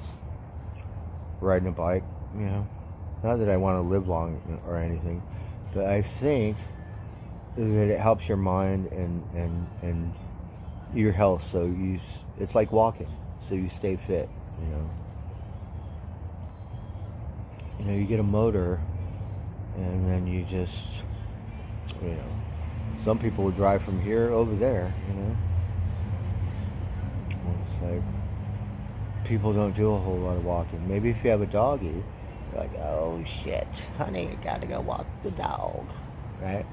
Riding a bike, you know. Not that I want to live long or anything, but I think that it helps your mind and your health. So it's like walking, so you stay fit, you know. You know, you get a motor, and then you just, you know, some people would drive from here over there, you know. And it's like, people don't do a whole lot of walking. Maybe if you have a doggy, you're like, oh shit, honey, I gotta go walk the dog, right?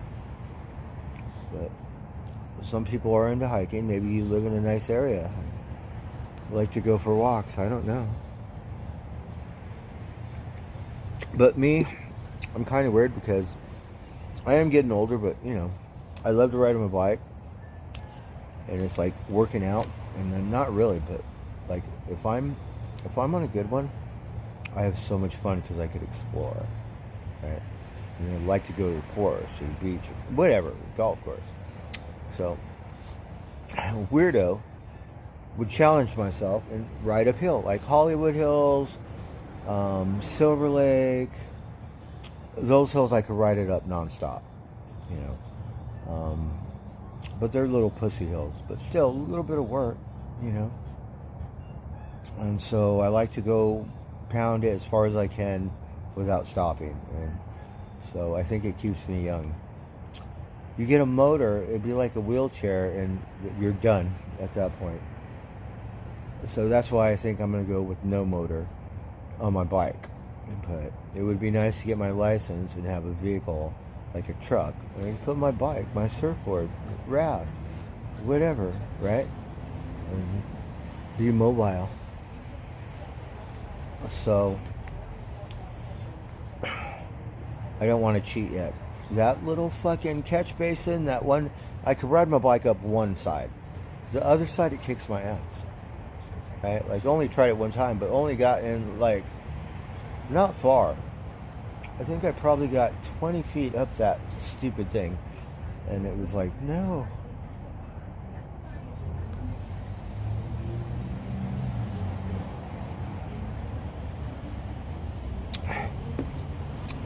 But some people are into hiking. Maybe you live in a nice area, like to go for walks. I don't know. But me, I'm kind of weird because I am getting older, but you know, I love to ride on my bike, and it's like working out. And then not really, but like if I'm on a good one, I have so much fun because I could explore, right? And I like to go to the forest or the beach or whatever, golf course. So, a weirdo would challenge myself and ride uphill, like Hollywood Hills, Silver Lake. Those hills I could ride it up nonstop, you know. But they're little pussy hills, but still a little bit of work, you know. And so I like to go pound it as far as I can without stopping. And so I think it keeps me young. You get a motor, it'd be like a wheelchair, and you're done at that point. So that's why I think I'm going to go with no motor on my bike. But it would be nice to get my license and have a vehicle like a truck. I mean, put my bike, my surfboard, raft, whatever, right? And be mobile. So I don't want to cheat yet. That little fucking catch basin, that one, I could ride my bike up one side. The other side, it kicks my ass. Right? Like, only tried it one time, but only got in, like, not far. I think I probably got 20 feet up that stupid thing. And it was like, no.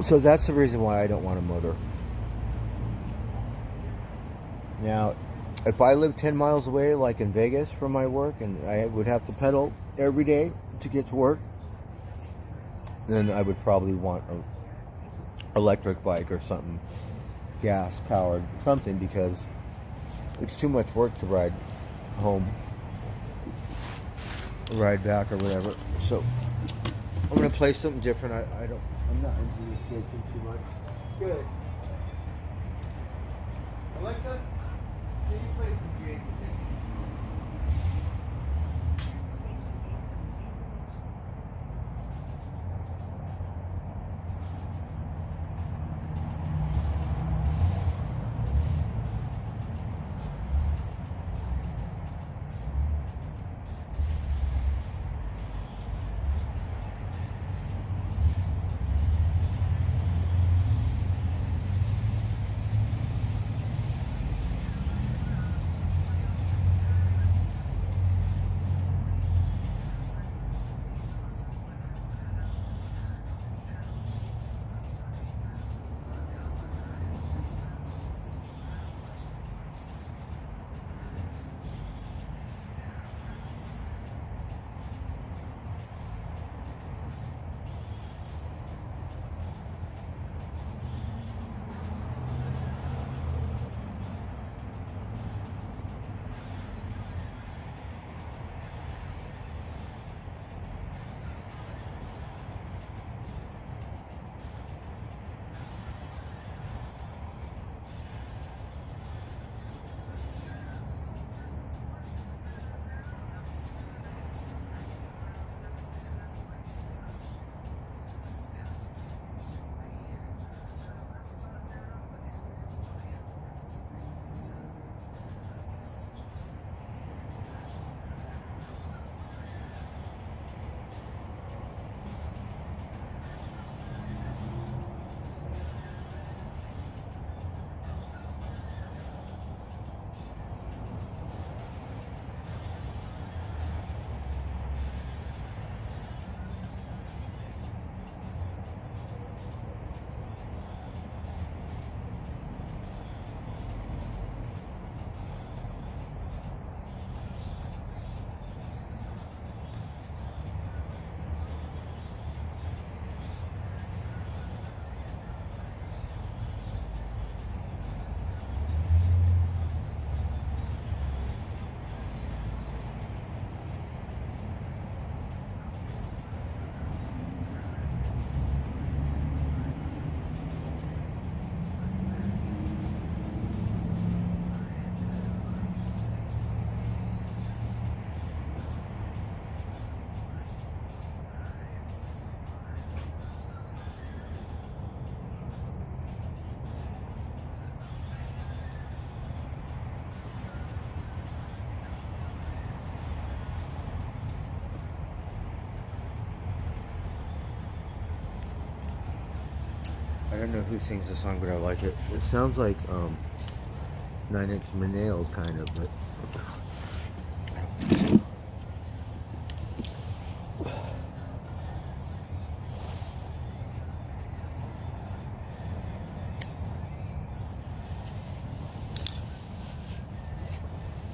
So that's the reason why I don't want a motor. Now, if I lived 10 miles away, like in Vegas from my work, and I would have to pedal every day to get to work, then I would probably want an electric bike or something, gas powered, something, because it's too much work to ride home, ride back or whatever. So I'm gonna play something different. I'm not into this game too much. Good. Alexa, can you play some Jake? I don't know who sings the song, but I like it. It sounds like 9 Inch Nails kind of, but I don't think so.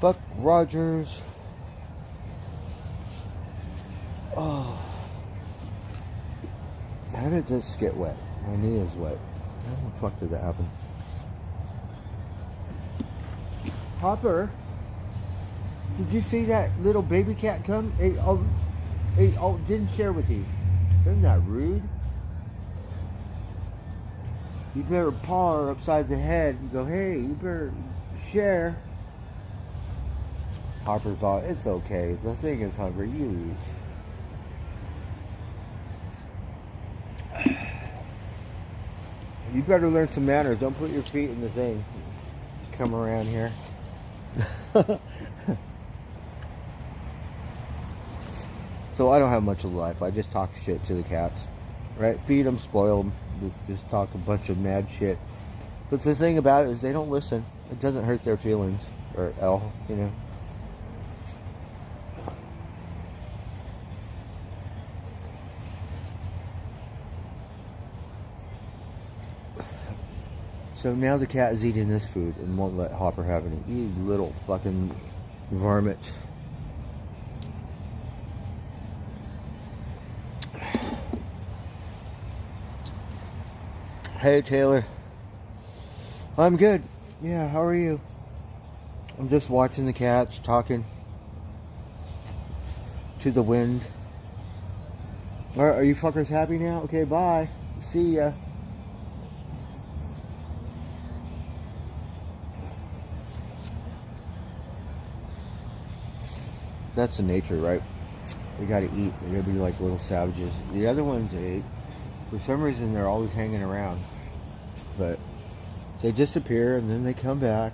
Buck Rogers. Oh. How did this get wet? My knee is wet. How the fuck did that happen? Hopper, did you see that little baby cat come? Didn't share with you. Isn't that rude? You better paw her upside the head and go, hey, you better share. Hopper's all, it's okay. The thing is hungry. You eat. You better learn some manners. Don't put your feet in the thing. Come around here. So I don't have much of a life. I just talk shit to the cats. Right? Feed them, spoil them. Just talk a bunch of mad shit. But the thing about it is they don't listen. It doesn't hurt their feelings. Or L, you know. So now the cat is eating this food and won't let Hopper have any. You little fucking varmint. Hey Taylor. I'm good. Yeah, how are you? I'm just watching the cats, talking to the wind. Alright, are you fuckers happy now? Okay, bye. See ya. That's the nature, right? We gotta eat. We gotta be like little savages. The other ones ate. For some reason, they're always hanging around. But they disappear and then they come back.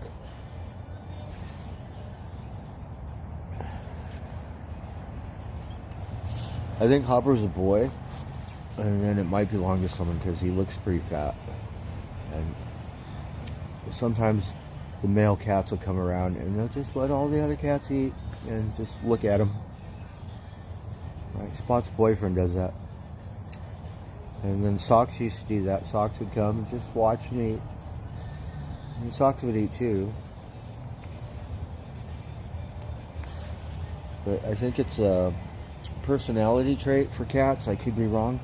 I think Hopper's a boy. And then it might belong to someone because he looks pretty fat. And sometimes the male cats will come around and they'll just let all the other cats eat. And just look at him. Right, Spot's boyfriend does that. And then Socks used to do that. Socks would come and just watch me eat. And Socks would eat too. But I think it's a personality trait for cats. I could be wrong.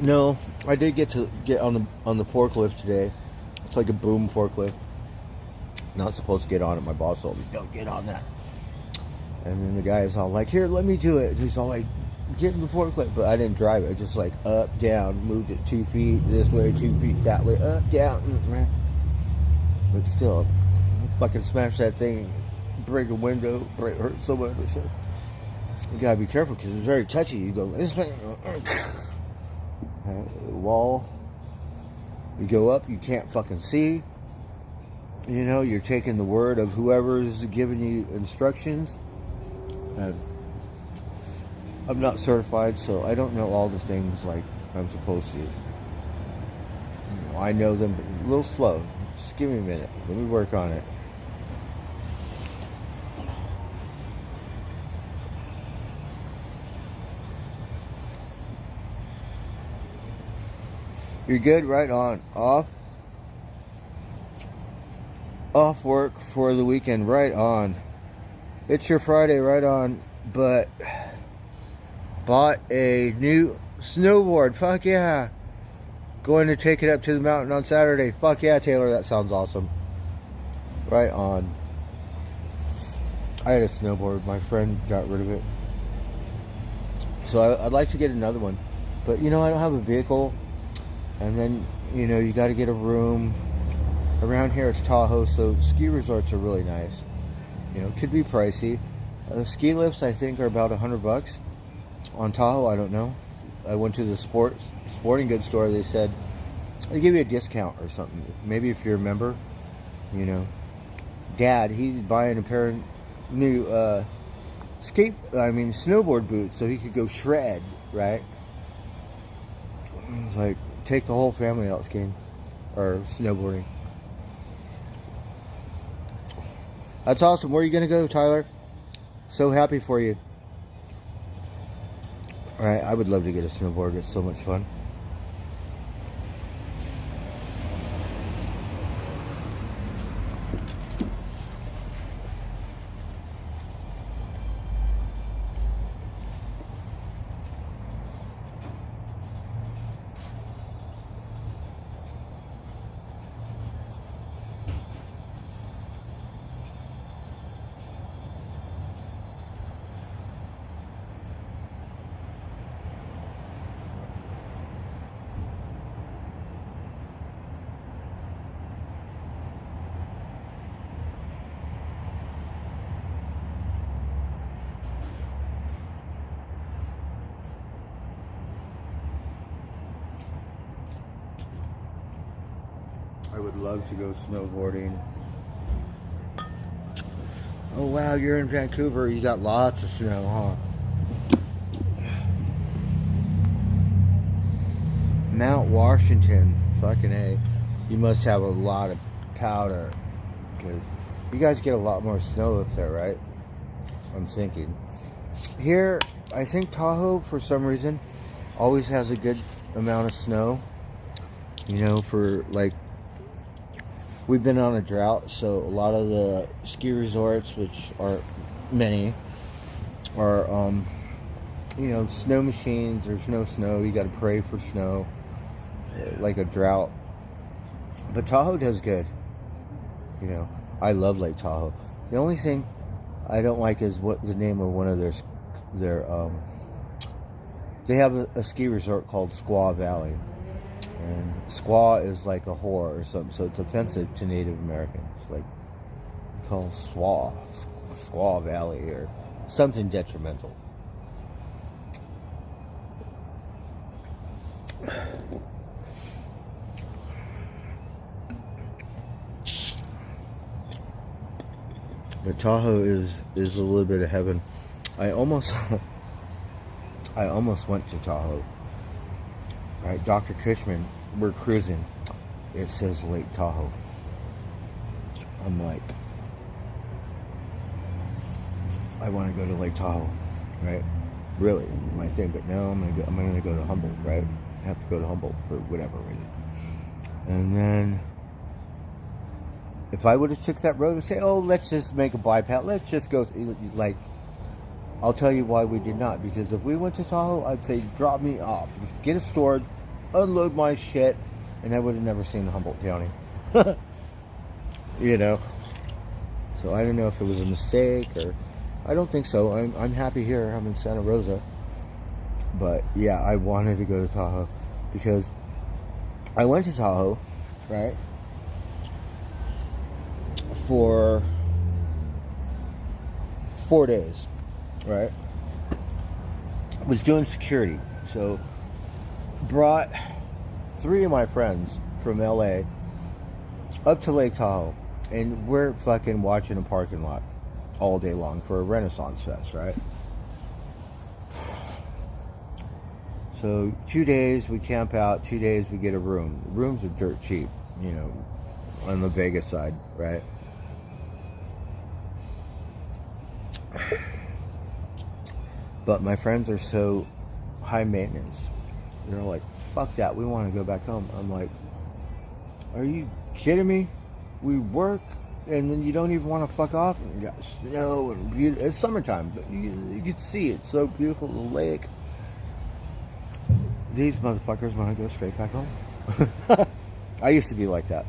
No, I did get on the forklift today. It's like a boom forklift. Not supposed to get on it. My boss told me, don't get on that. And then the guy is all like, here, let me do it. He's all like, get in the forklift. But I didn't drive it. I just like up, down, moved it 2 feet this way, 2 feet that way, up, down. But still, fucking smash that thing, break a window, hurt someone. You gotta be careful because it's very touchy. You go this way. Wall, you go up, you can't fucking see, you know, you're taking the word of whoever's giving you instructions. I'm not certified, so I don't know all the things like I'm supposed to. You know, I know them, but a little slow. Just give me a minute, let me work on it. You're good, right on. Off work for the weekend, right on. It's your Friday, right on. But bought a new snowboard, fuck yeah. Going to take it up to the mountain on Saturday, fuck yeah, Taylor, that sounds awesome. Right on. I had a snowboard, my friend got rid of it. So I'd like to get another one. But you know, I don't have a vehicle. And then, you know, you got to get a room. Around here it's Tahoe, so ski resorts are really nice. You know, it could be pricey. The ski lifts, I think, are about $100. On Tahoe, I don't know. I went to the sporting goods store. They said they give you a discount or something. Maybe if you're a member, you know. dad, he's buying a pair of new snowboard boots so he could go shred, right? It's like, take the whole family out skiing or snowboarding. That's awesome. Where are you gonna go, Tyler? So happy for you. Alright, I would love to get a snowboard. It's so much fun. I would love to go snowboarding. Oh wow, you're in Vancouver. You got lots of snow, huh? Mount Washington. Fucking A. You must have a lot of powder. Because you guys get a lot more snow up there, right? I'm thinking. Here, I think Tahoe, for some reason, always has a good amount of snow. You know, for like, we've been on a drought, so a lot of the ski resorts, which are many, are, you know, snow machines. There's no snow. You got to pray for snow, like a drought. But Tahoe does good. You know, I love Lake Tahoe. The only thing I don't like is what the name of one of their they have a ski resort called Squaw Valley. And squaw is like a whore or something, so it's offensive to Native Americans. Like, called Squaw Valley, or something detrimental. But Tahoe is a little bit of heaven. I almost went to Tahoe. Right, Dr. Cushman, we're cruising. It says Lake Tahoe. I'm like, I want to go to Lake Tahoe, right? Really, my thing. But no, I'm gonna go to Humboldt, right? I have to go to Humboldt for whatever reason. And then, if I would have took that road and say, oh, let's just make a bypass, let's just go, like, I'll tell you why we did not. Because if we went to Tahoe, I'd say, drop me off. Get it stored, unload my shit, and I would have never seen Humboldt County. You know? So I don't know if it was a mistake, or... I don't think so. I'm happy here. I'm in Santa Rosa. But, yeah, I wanted to go to Tahoe. Because I went to Tahoe, right? For 4 days. Right? Was doing security. So, brought 3 of my friends from LA up to Lake Tahoe, and we're fucking watching a parking lot all day long for a Renaissance Fest, right? So 2 days we camp out, 2 days we get a room. The rooms are dirt cheap, you know, on the Vegas side, right? But my friends are so high maintenance. They're like, fuck that, we want to go back home. I'm like, are you kidding me? We work, and then you don't even want to fuck off? And you got snow, and beautiful. It's summertime, but you can see it. It's so beautiful, the lake. These motherfuckers want to go straight back home. I used to be like that.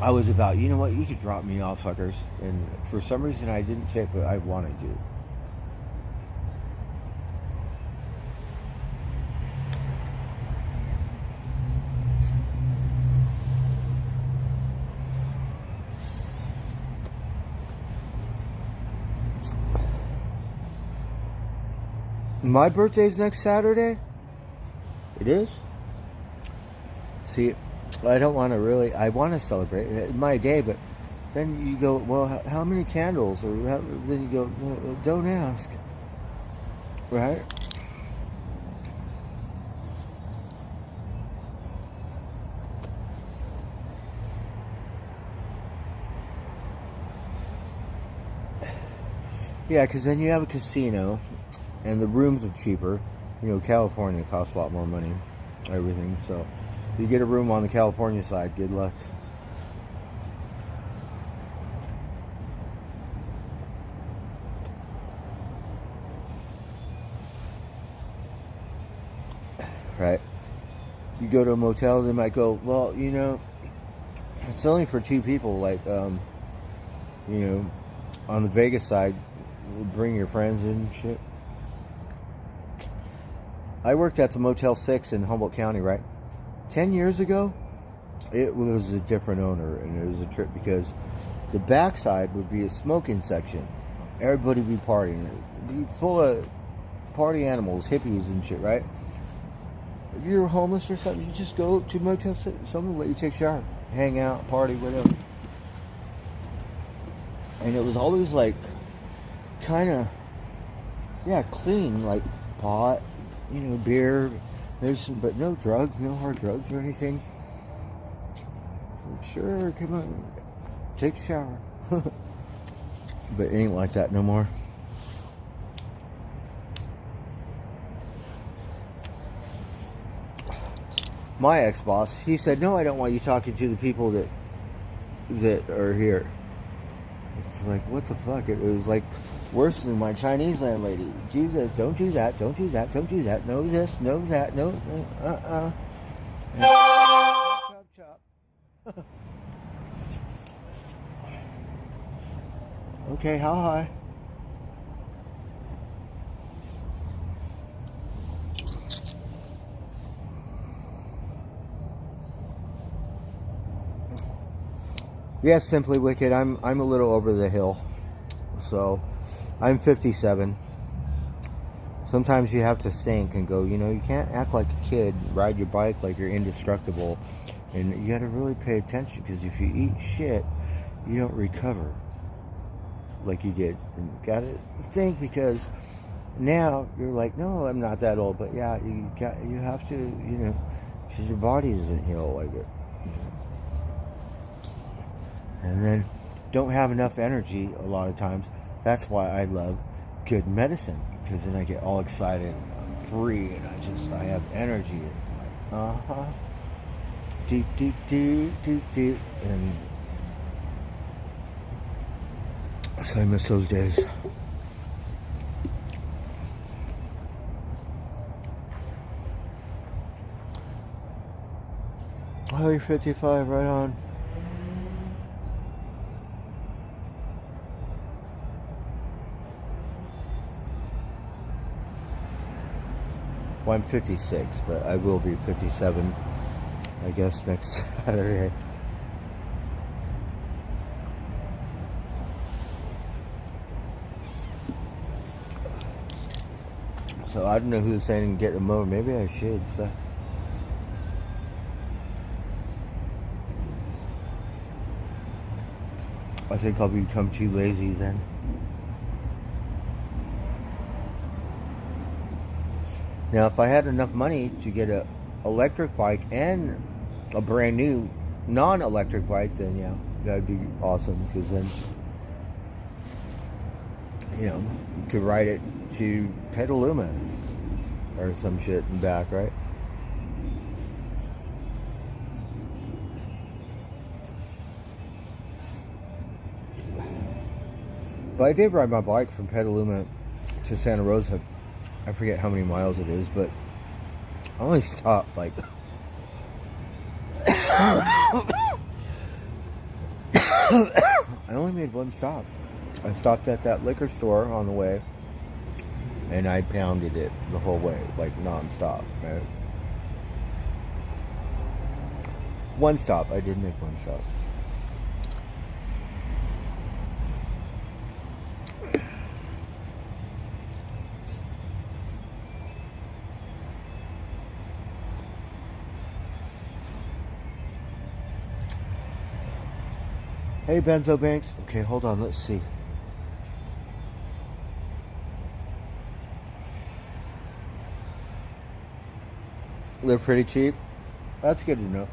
I was about, you know what, you could drop me off, fuckers. And for some reason I didn't say it, but I wanted to. My birthday's next Saturday. It is. See, I don't want to really. I want to celebrate my day, but then you go, well, how many candles? Or then you go, well, don't ask, right? Yeah, because then you have a casino, and the rooms are cheaper. You know, California costs a lot more money, everything. So, if you get a room on the California side, good luck. Right? You go to a motel, they might go, well, you know, it's only for two people. Like, you know, on the Vegas side, bring your friends and shit. I worked at the Motel 6 in Humboldt County, right? 10 years ago, it was a different owner, and it was a trip because the backside would be a smoking section. Everybody would be partying. It'd be full of party animals, hippies and shit, right? If you're homeless or something, you just go to Motel 6. Someone will let you take a shower, hang out, party, whatever. And it was always like, kind of, yeah, clean, like pot, you know, beer, maybe some, but no drugs, no hard drugs or anything. Like, sure, come on, take a shower. But it ain't like that no more. My ex-boss, he said, no, I don't want you talking to the people that are here. It's like, what the fuck? It was like worse than my Chinese landlady. Jesus, don't do that, don't do that, don't do that. No this, no that, no, Chop, chop. Okay, how high? Yes, Simply Wicked. I'm a little over the hill. So, I'm 57. Sometimes you have to think and go, you know, you can't act like a kid, ride your bike like you're indestructible. And you got to really pay attention, because if you eat shit, you don't recover like you did. And you got to think, because now you're like, no, I'm not that old. But yeah, you have to, you know, because your body doesn't heal like it. And then don't have enough energy a lot of times. That's why I love good medicine, because then I get all excited, I'm free, and I have energy. And like, do do do do do, and so I miss those days. Oh, you're 55, right on. Well, I'm 56, but I will be 57, I guess, next Saturday. So I don't know who's saying get a mower. Maybe I should. So. I think I'll become too lazy then. Now, if I had enough money to get a electric bike and a brand new non-electric bike, then yeah, that'd be awesome, because then, you know, you could ride it to Petaluma or some shit and back, right? But I did ride my bike from Petaluma to Santa Rosa. I forget how many miles it is, but I only stopped like I only made one stop. I stopped at that liquor store on the way, and I pounded it the whole way, like non-stop, right? One stop. I did make one stop. Hey, Benzo Banks. Okay, hold on. Let's see. They're pretty cheap. That's good to know.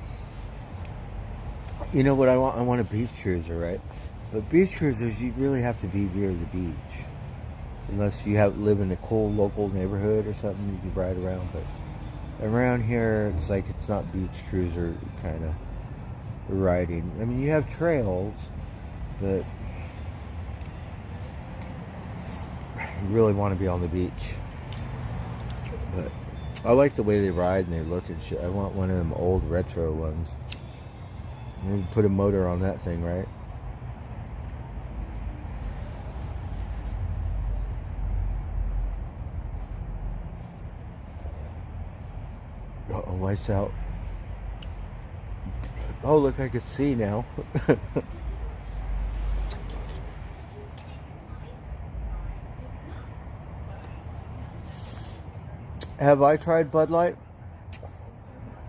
You know what I want? I want a beach cruiser, right? But beach cruisers, you really have to be near the beach. Unless you live in a cool local neighborhood or something, you can ride around. But around here, it's like it's not beach cruiser kind of riding. I mean, you have trails, but you really want to be on the beach. But I like the way they ride and they look and shit. I want one of them old retro ones. You put a motor on that thing, right? Uh-oh, lights out. Oh, look, I can see now. Have I tried Bud Light?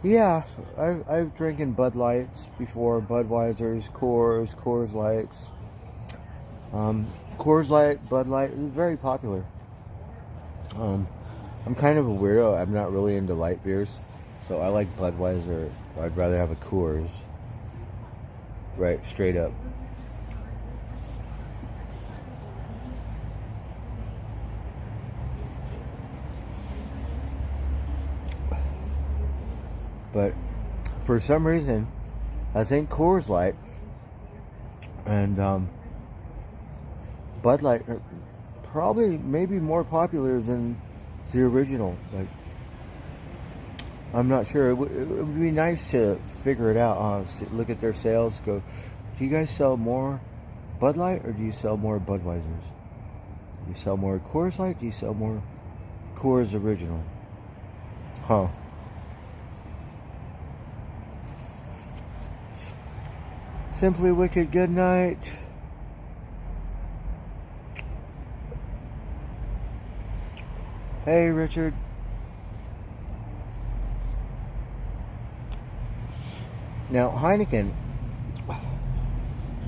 Yeah, I've drinking Bud Lights before, Budweisers, Coors Lights. Coors Light, Bud Light, very popular. I'm kind of a weirdo. I'm not really into light beers, so I like Budweiser. I'd rather have a Coors. Right, straight up. But for some reason, I think Coors Light and Bud Light are probably maybe more popular than the original. Like, I'm not sure. It would be nice to figure it out. Look at their sales. Go, do you guys sell more Bud Light or do you sell more Budweisers? Do you sell more Coors Light? Do you sell more Coors Original? Huh. Simply Wicked, good night. Hey, Richard. Now, Heineken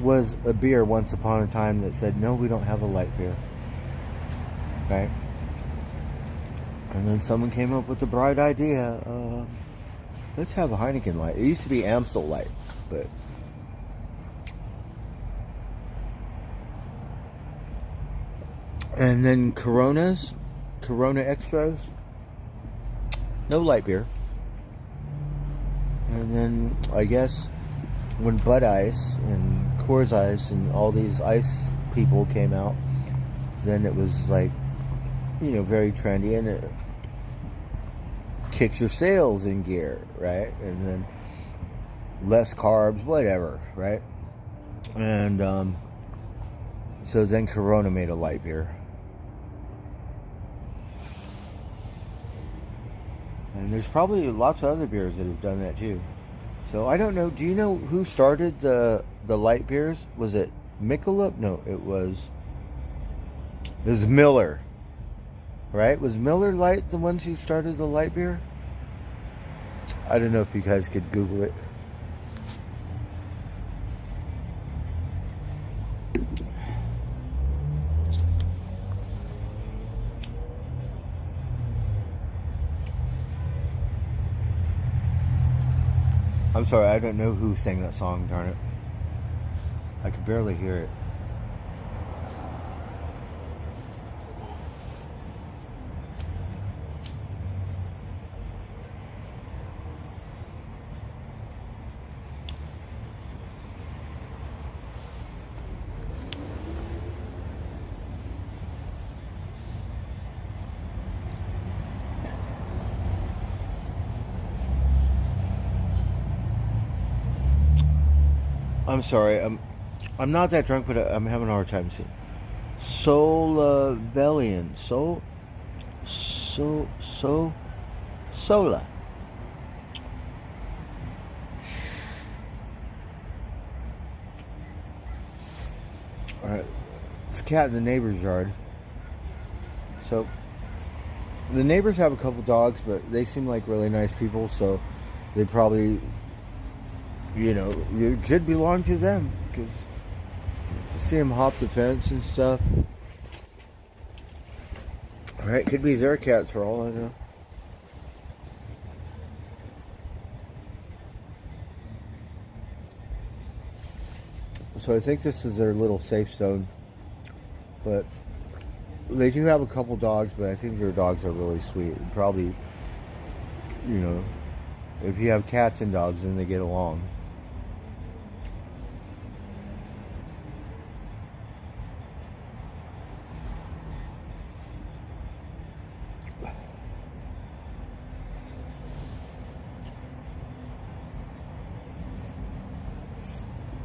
was a beer once upon a time that said, no, we don't have a light beer. Right? And then someone came up with the bright idea, let's have a Heineken Light. It used to be Amstel Light, but... And then Corona Extras, no light beer. And then I guess when Bud Ice and Coors Ice and all these ice people came out, then it was like, you know, very trendy and it kicks your sales in gear, right? And then less carbs, whatever, right? And so then Corona made a light beer. And there's probably lots of other beers that have done that too. So I don't know. Do you know who started the light beers? Was it Michelob? No, it was Miller. Right? Was Miller Lite the ones who started the light beer? I don't know if you guys could Google it. I'm sorry, I don't know who sang that song, darn it. I could barely hear it. I'm sorry, I'm not that drunk, but I'm having a hard time seeing. Solavellian. Sola. Alright. It's a cat in the neighbor's yard. So, the neighbors have a couple dogs, but they seem like really nice people, so they probably, you know, you should belong to them, because See them hop the fence and stuff. Alright, could be their cats for all I know. So I think this is their little safe zone. But they do have a couple dogs, but I think their dogs are really sweet. Probably, you know, if you have cats and dogs, then they get along.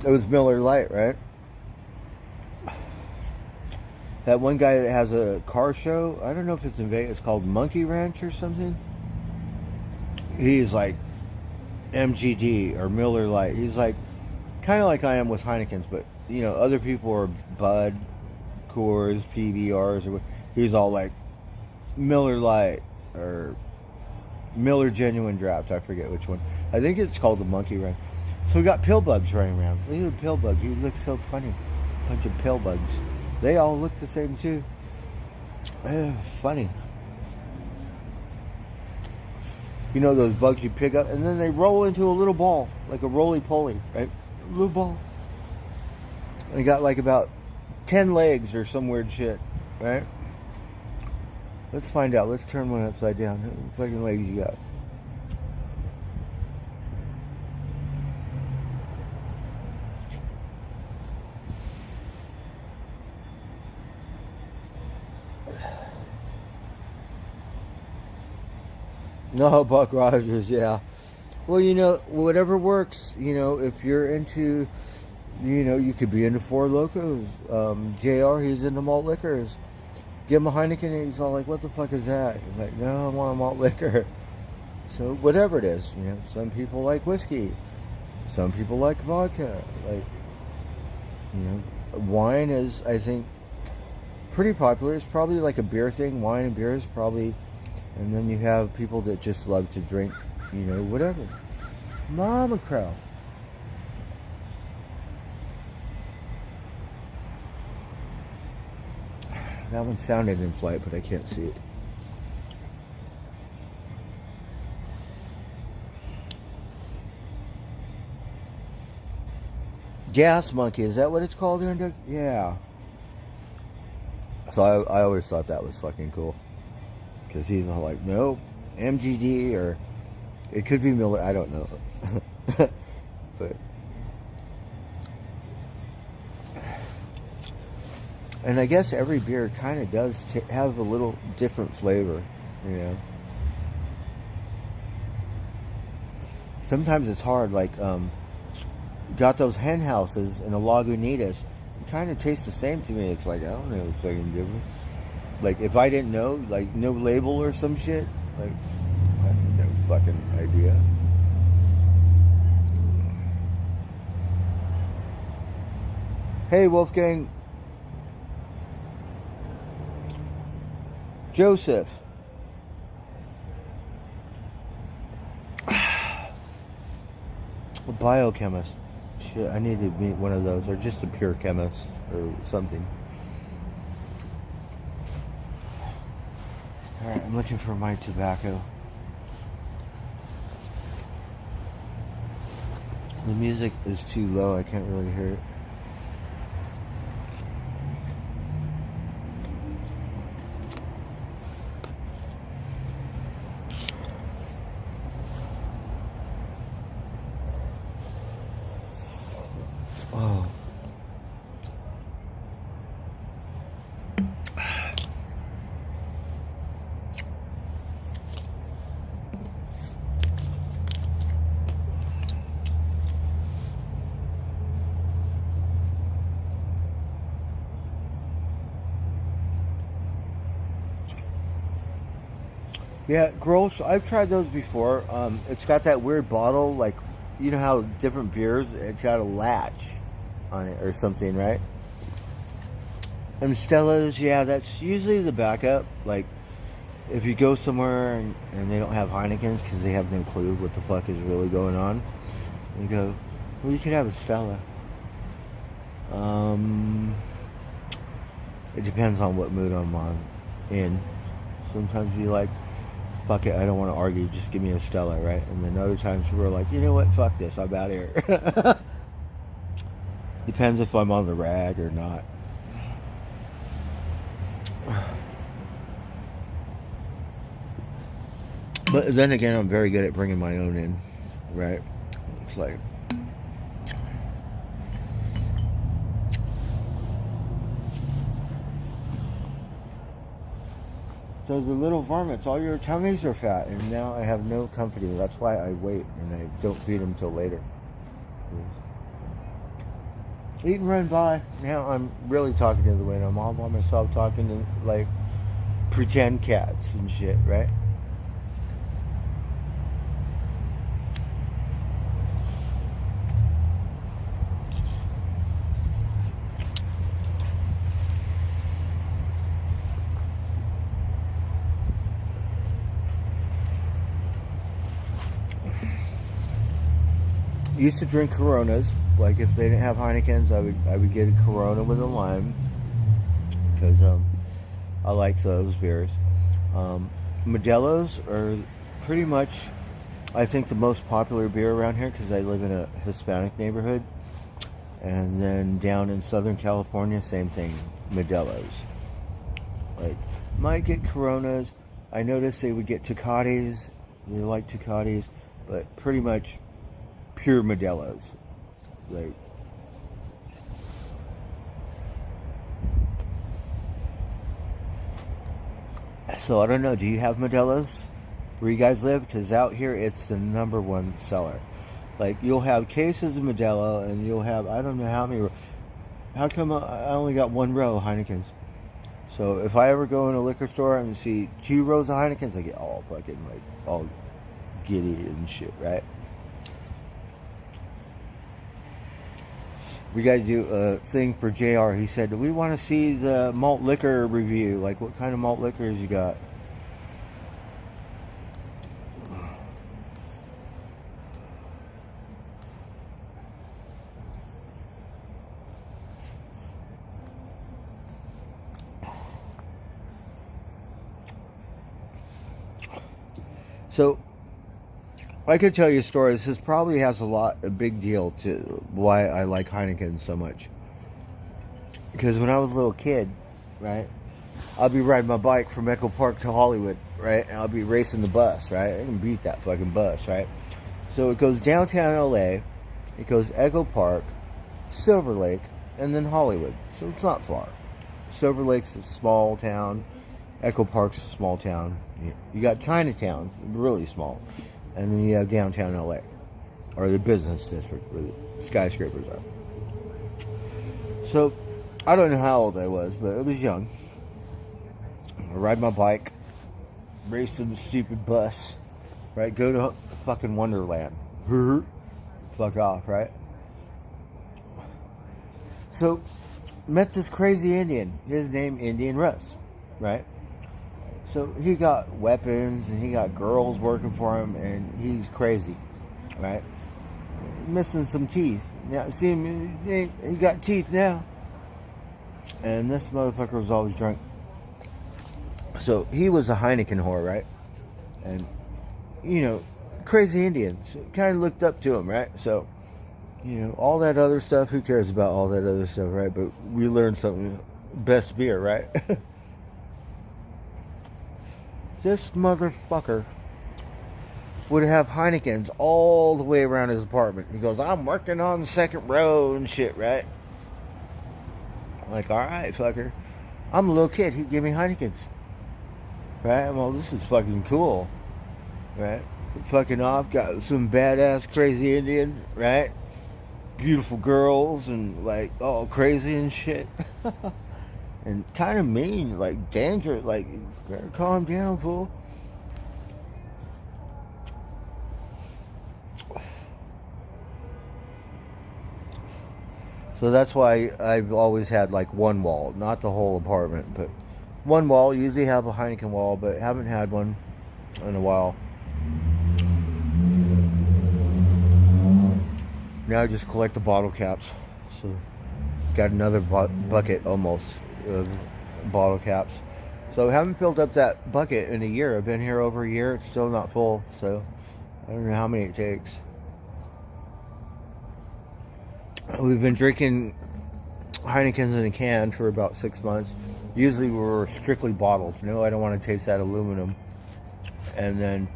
It was Miller Lite, right? That one guy that has a car show, I don't know if it's in Vegas, called Monkey Ranch or something. He's like MGD or Miller Lite. He's like kind of like I am with Heineken's, but you know, other people are Bud, Coors, PBRs, or he's all like Miller Lite or Miller Genuine Draft. I forget which one. I think it's called the Monkey Ranch. So we got pill bugs running around. Look at the pill bug. He looks so funny. Bunch of pill bugs. They all look the same too. Funny. You know those bugs you pick up and then they roll into a little ball, like a roly-poly, right? A little ball. They got like about 10 legs or some weird shit, right? Let's find out. Let's turn one upside down. How many fucking legs you got? No, Buck Rogers, yeah. Well, you know, whatever works. You know, if you're into, you know, you could be into Four Locos. JR, he's into malt liquors. Give him a Heineken and he's all like, what the fuck is that? He's like, no, I want a malt liquor. So whatever it is, you know, some people like whiskey. Some people like vodka. Like, you know, wine is, I think, pretty popular. It's probably like a beer thing. Wine and beer is probably... And then you have people that just love to drink, you know, whatever. Mama crow. That one sounded in flight, but I can't see it. Gas monkey, is that what it's called here in Texas? Yeah. So I always thought that was fucking cool. Because he's all like, nope, MGD, or it could be Miller, I don't know. But, and I guess every beer kind of does have a little different flavor, you know. Sometimes it's hard, like, got those hen houses in a Lagunitas. It kind of tastes the same to me. It's like, I don't know the fucking difference. Like, if I didn't know, like, no label or some shit, like, I have no fucking idea. Hey, Wolfgang. Joseph. A biochemist. Shit, I need to meet one of those, or just a pure chemist, or something. Alright, I'm looking for my tobacco. The music is too low, I can't really hear it. Oh. Yeah, Grolsch, I've tried those before. It's got that weird bottle, like, you know how different beers, it's got a latch on it or something, right? And Stella's, yeah, that's usually the backup. Like, if you go somewhere and they don't have Heineken's because they have no clue what the fuck is really going on, you go, well, you could have a Stella. It depends on what mood I'm in. Sometimes you like, fuck it, I don't want to argue, just give me a Stella, right? And then other times we're like, you know what, fuck this, I'm out of here. Depends if I'm on the rag or not. But then again, I'm very good at bringing my own in, right? It's like, so the little varmints, all your tummies are fat, and now I have no company. That's why I wait and I don't feed them till later. Eat and run by. Now I'm really talking to the wind. I'm all by myself talking to like pretend cats and shit, right? Used to drink Coronas. Like if they didn't have Heinekens, I would get a Corona with a lime because I like those beers. Modelo's are pretty much, I think, the most popular beer around here because I live in a Hispanic neighborhood. And then down in Southern California, same thing, Modelo's. Like, might get Coronas. I noticed they would get Tecates. They like Tecates, but pretty much pure Modelo's. Like, so I don't know. Do you have Modelo's where you guys live? Because out here, it's the number one seller. Like, you'll have cases of Modelo, and you'll have, I don't know how many. How come I only got one row of Heinekens? So if I ever go in a liquor store and see 2 rows of Heinekens, I get all fucking like all giddy and shit, right? We got to do a thing for JR. He said, we want to see the malt liquor review. Like, what kind of malt liquors you got? So, I could tell you stories. This probably has a big deal to why I like Heineken so much. Because when I was a little kid, right, I'll be riding my bike from Echo Park to Hollywood, right, and I'll be racing the bus, right. I can beat that fucking bus, right. So it goes downtown LA, it goes Echo Park, Silver Lake, and then Hollywood. So it's not far. Silver Lake's a small town. Echo Park's a small town. You got Chinatown, really small. And then you have downtown LA, or the business district where the skyscrapers are. So, I don't know how old I was, but I was young. I ride my bike, race some stupid bus, right? Go to fucking Wonderland. Fuck off, right? So, met this crazy Indian. His name Indian Russ, right? So he got weapons and he got girls working for him and he's crazy, right? Missing some teeth. Now, see him, he got teeth now. And this motherfucker was always drunk. So he was a Heineken whore, right? And, you know, crazy Indian. So kind of looked up to him, right? So, you know, all that other stuff, who cares about all that other stuff, right? But we learned something. Best beer, right? This motherfucker would have Heinekens all the way around his apartment. He goes, I'm working on the second row and shit, right? I'm like, alright, fucker. I'm a little kid. He gave me Heinekens. Right? Well, this is fucking cool. Right? Fucking off. Got some badass crazy Indian, right? Beautiful girls and like all crazy and shit. And kind of mean, like dangerous, like, better calm down, fool. So that's why I've always had like one wall, not the whole apartment, but one wall. Usually have a Heineken wall, but haven't had one in a while. Now I just collect the bottle caps. So got another bucket almost of bottle caps. So I haven't filled up that bucket in a year. I've been here over a year. It's still not full. So I don't know how many it takes. We've been drinking Heineken's in a can for about 6 months. Usually we're strictly bottled. No, I don't want to taste that aluminum. And then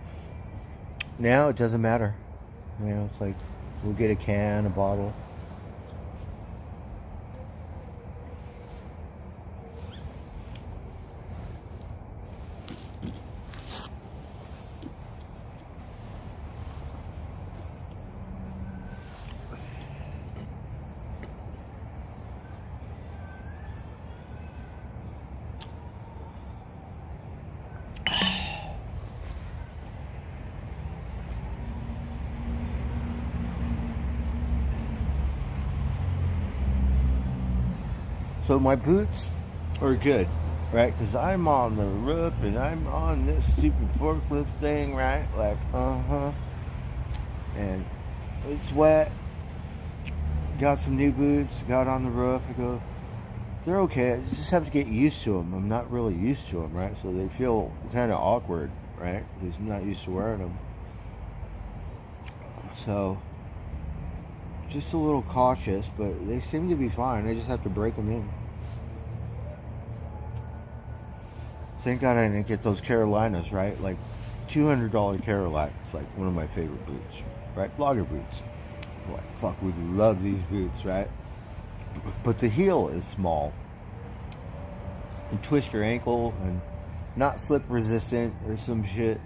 now it doesn't matter. You know, it's like we'll get a can, a bottle. So my boots are good, right? Because I'm on the roof and I'm on this stupid forklift thing, right? Like, and it's wet. Got some new boots, got on the roof. I go, they're okay. I just have to get used to them. I'm not really used to them, right? So they feel kind of awkward, right? Because I'm not used to wearing them. So just a little cautious, but they seem to be fine. I just have to break them in. Thank God I didn't get those Carolinas, right? Like $200 Carolinas, like one of my favorite boots, right? Blogger boots. Like, fuck, we love these boots, right? But the heel is small. And twist your ankle and not slip resistant or some shit.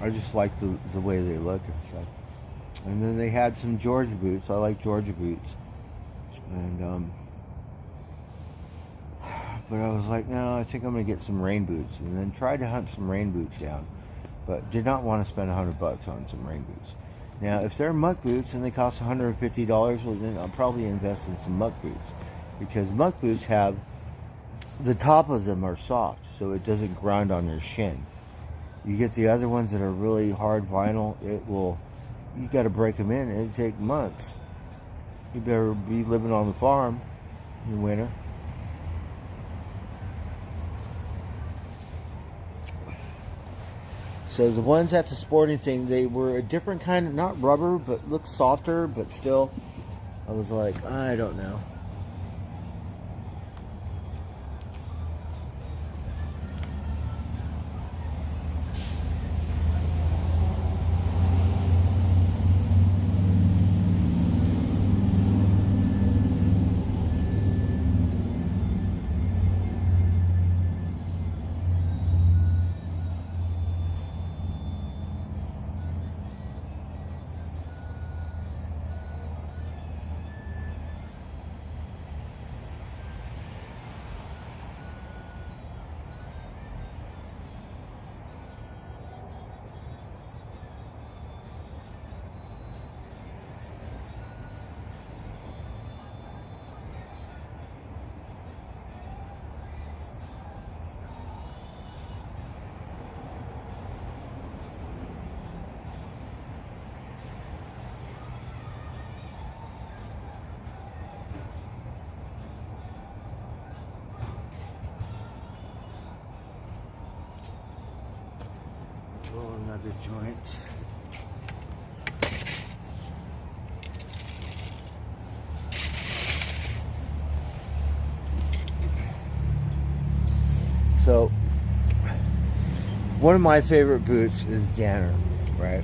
I just like the way they look and stuff. And then they had some Georgia boots. I like Georgia boots. And but I was like, no, I think I'm gonna get some rain boots. And then tried to hunt some rain boots down, but did not want to spend $100 on some rain boots. Now, if they're muck boots and they cost $150, well, then I'll probably invest in some muck boots, because muck boots have the top of them are soft, so it doesn't grind on your shin. You get the other ones that are really hard vinyl, you got to break them in. It'd take months. You better be living on the farm in the winter. So the ones at the sporting thing, they were a different kind of, not rubber, but looked softer, but still, I was like, I don't know. Roll another joint. So, one of my favorite boots is Danner, right?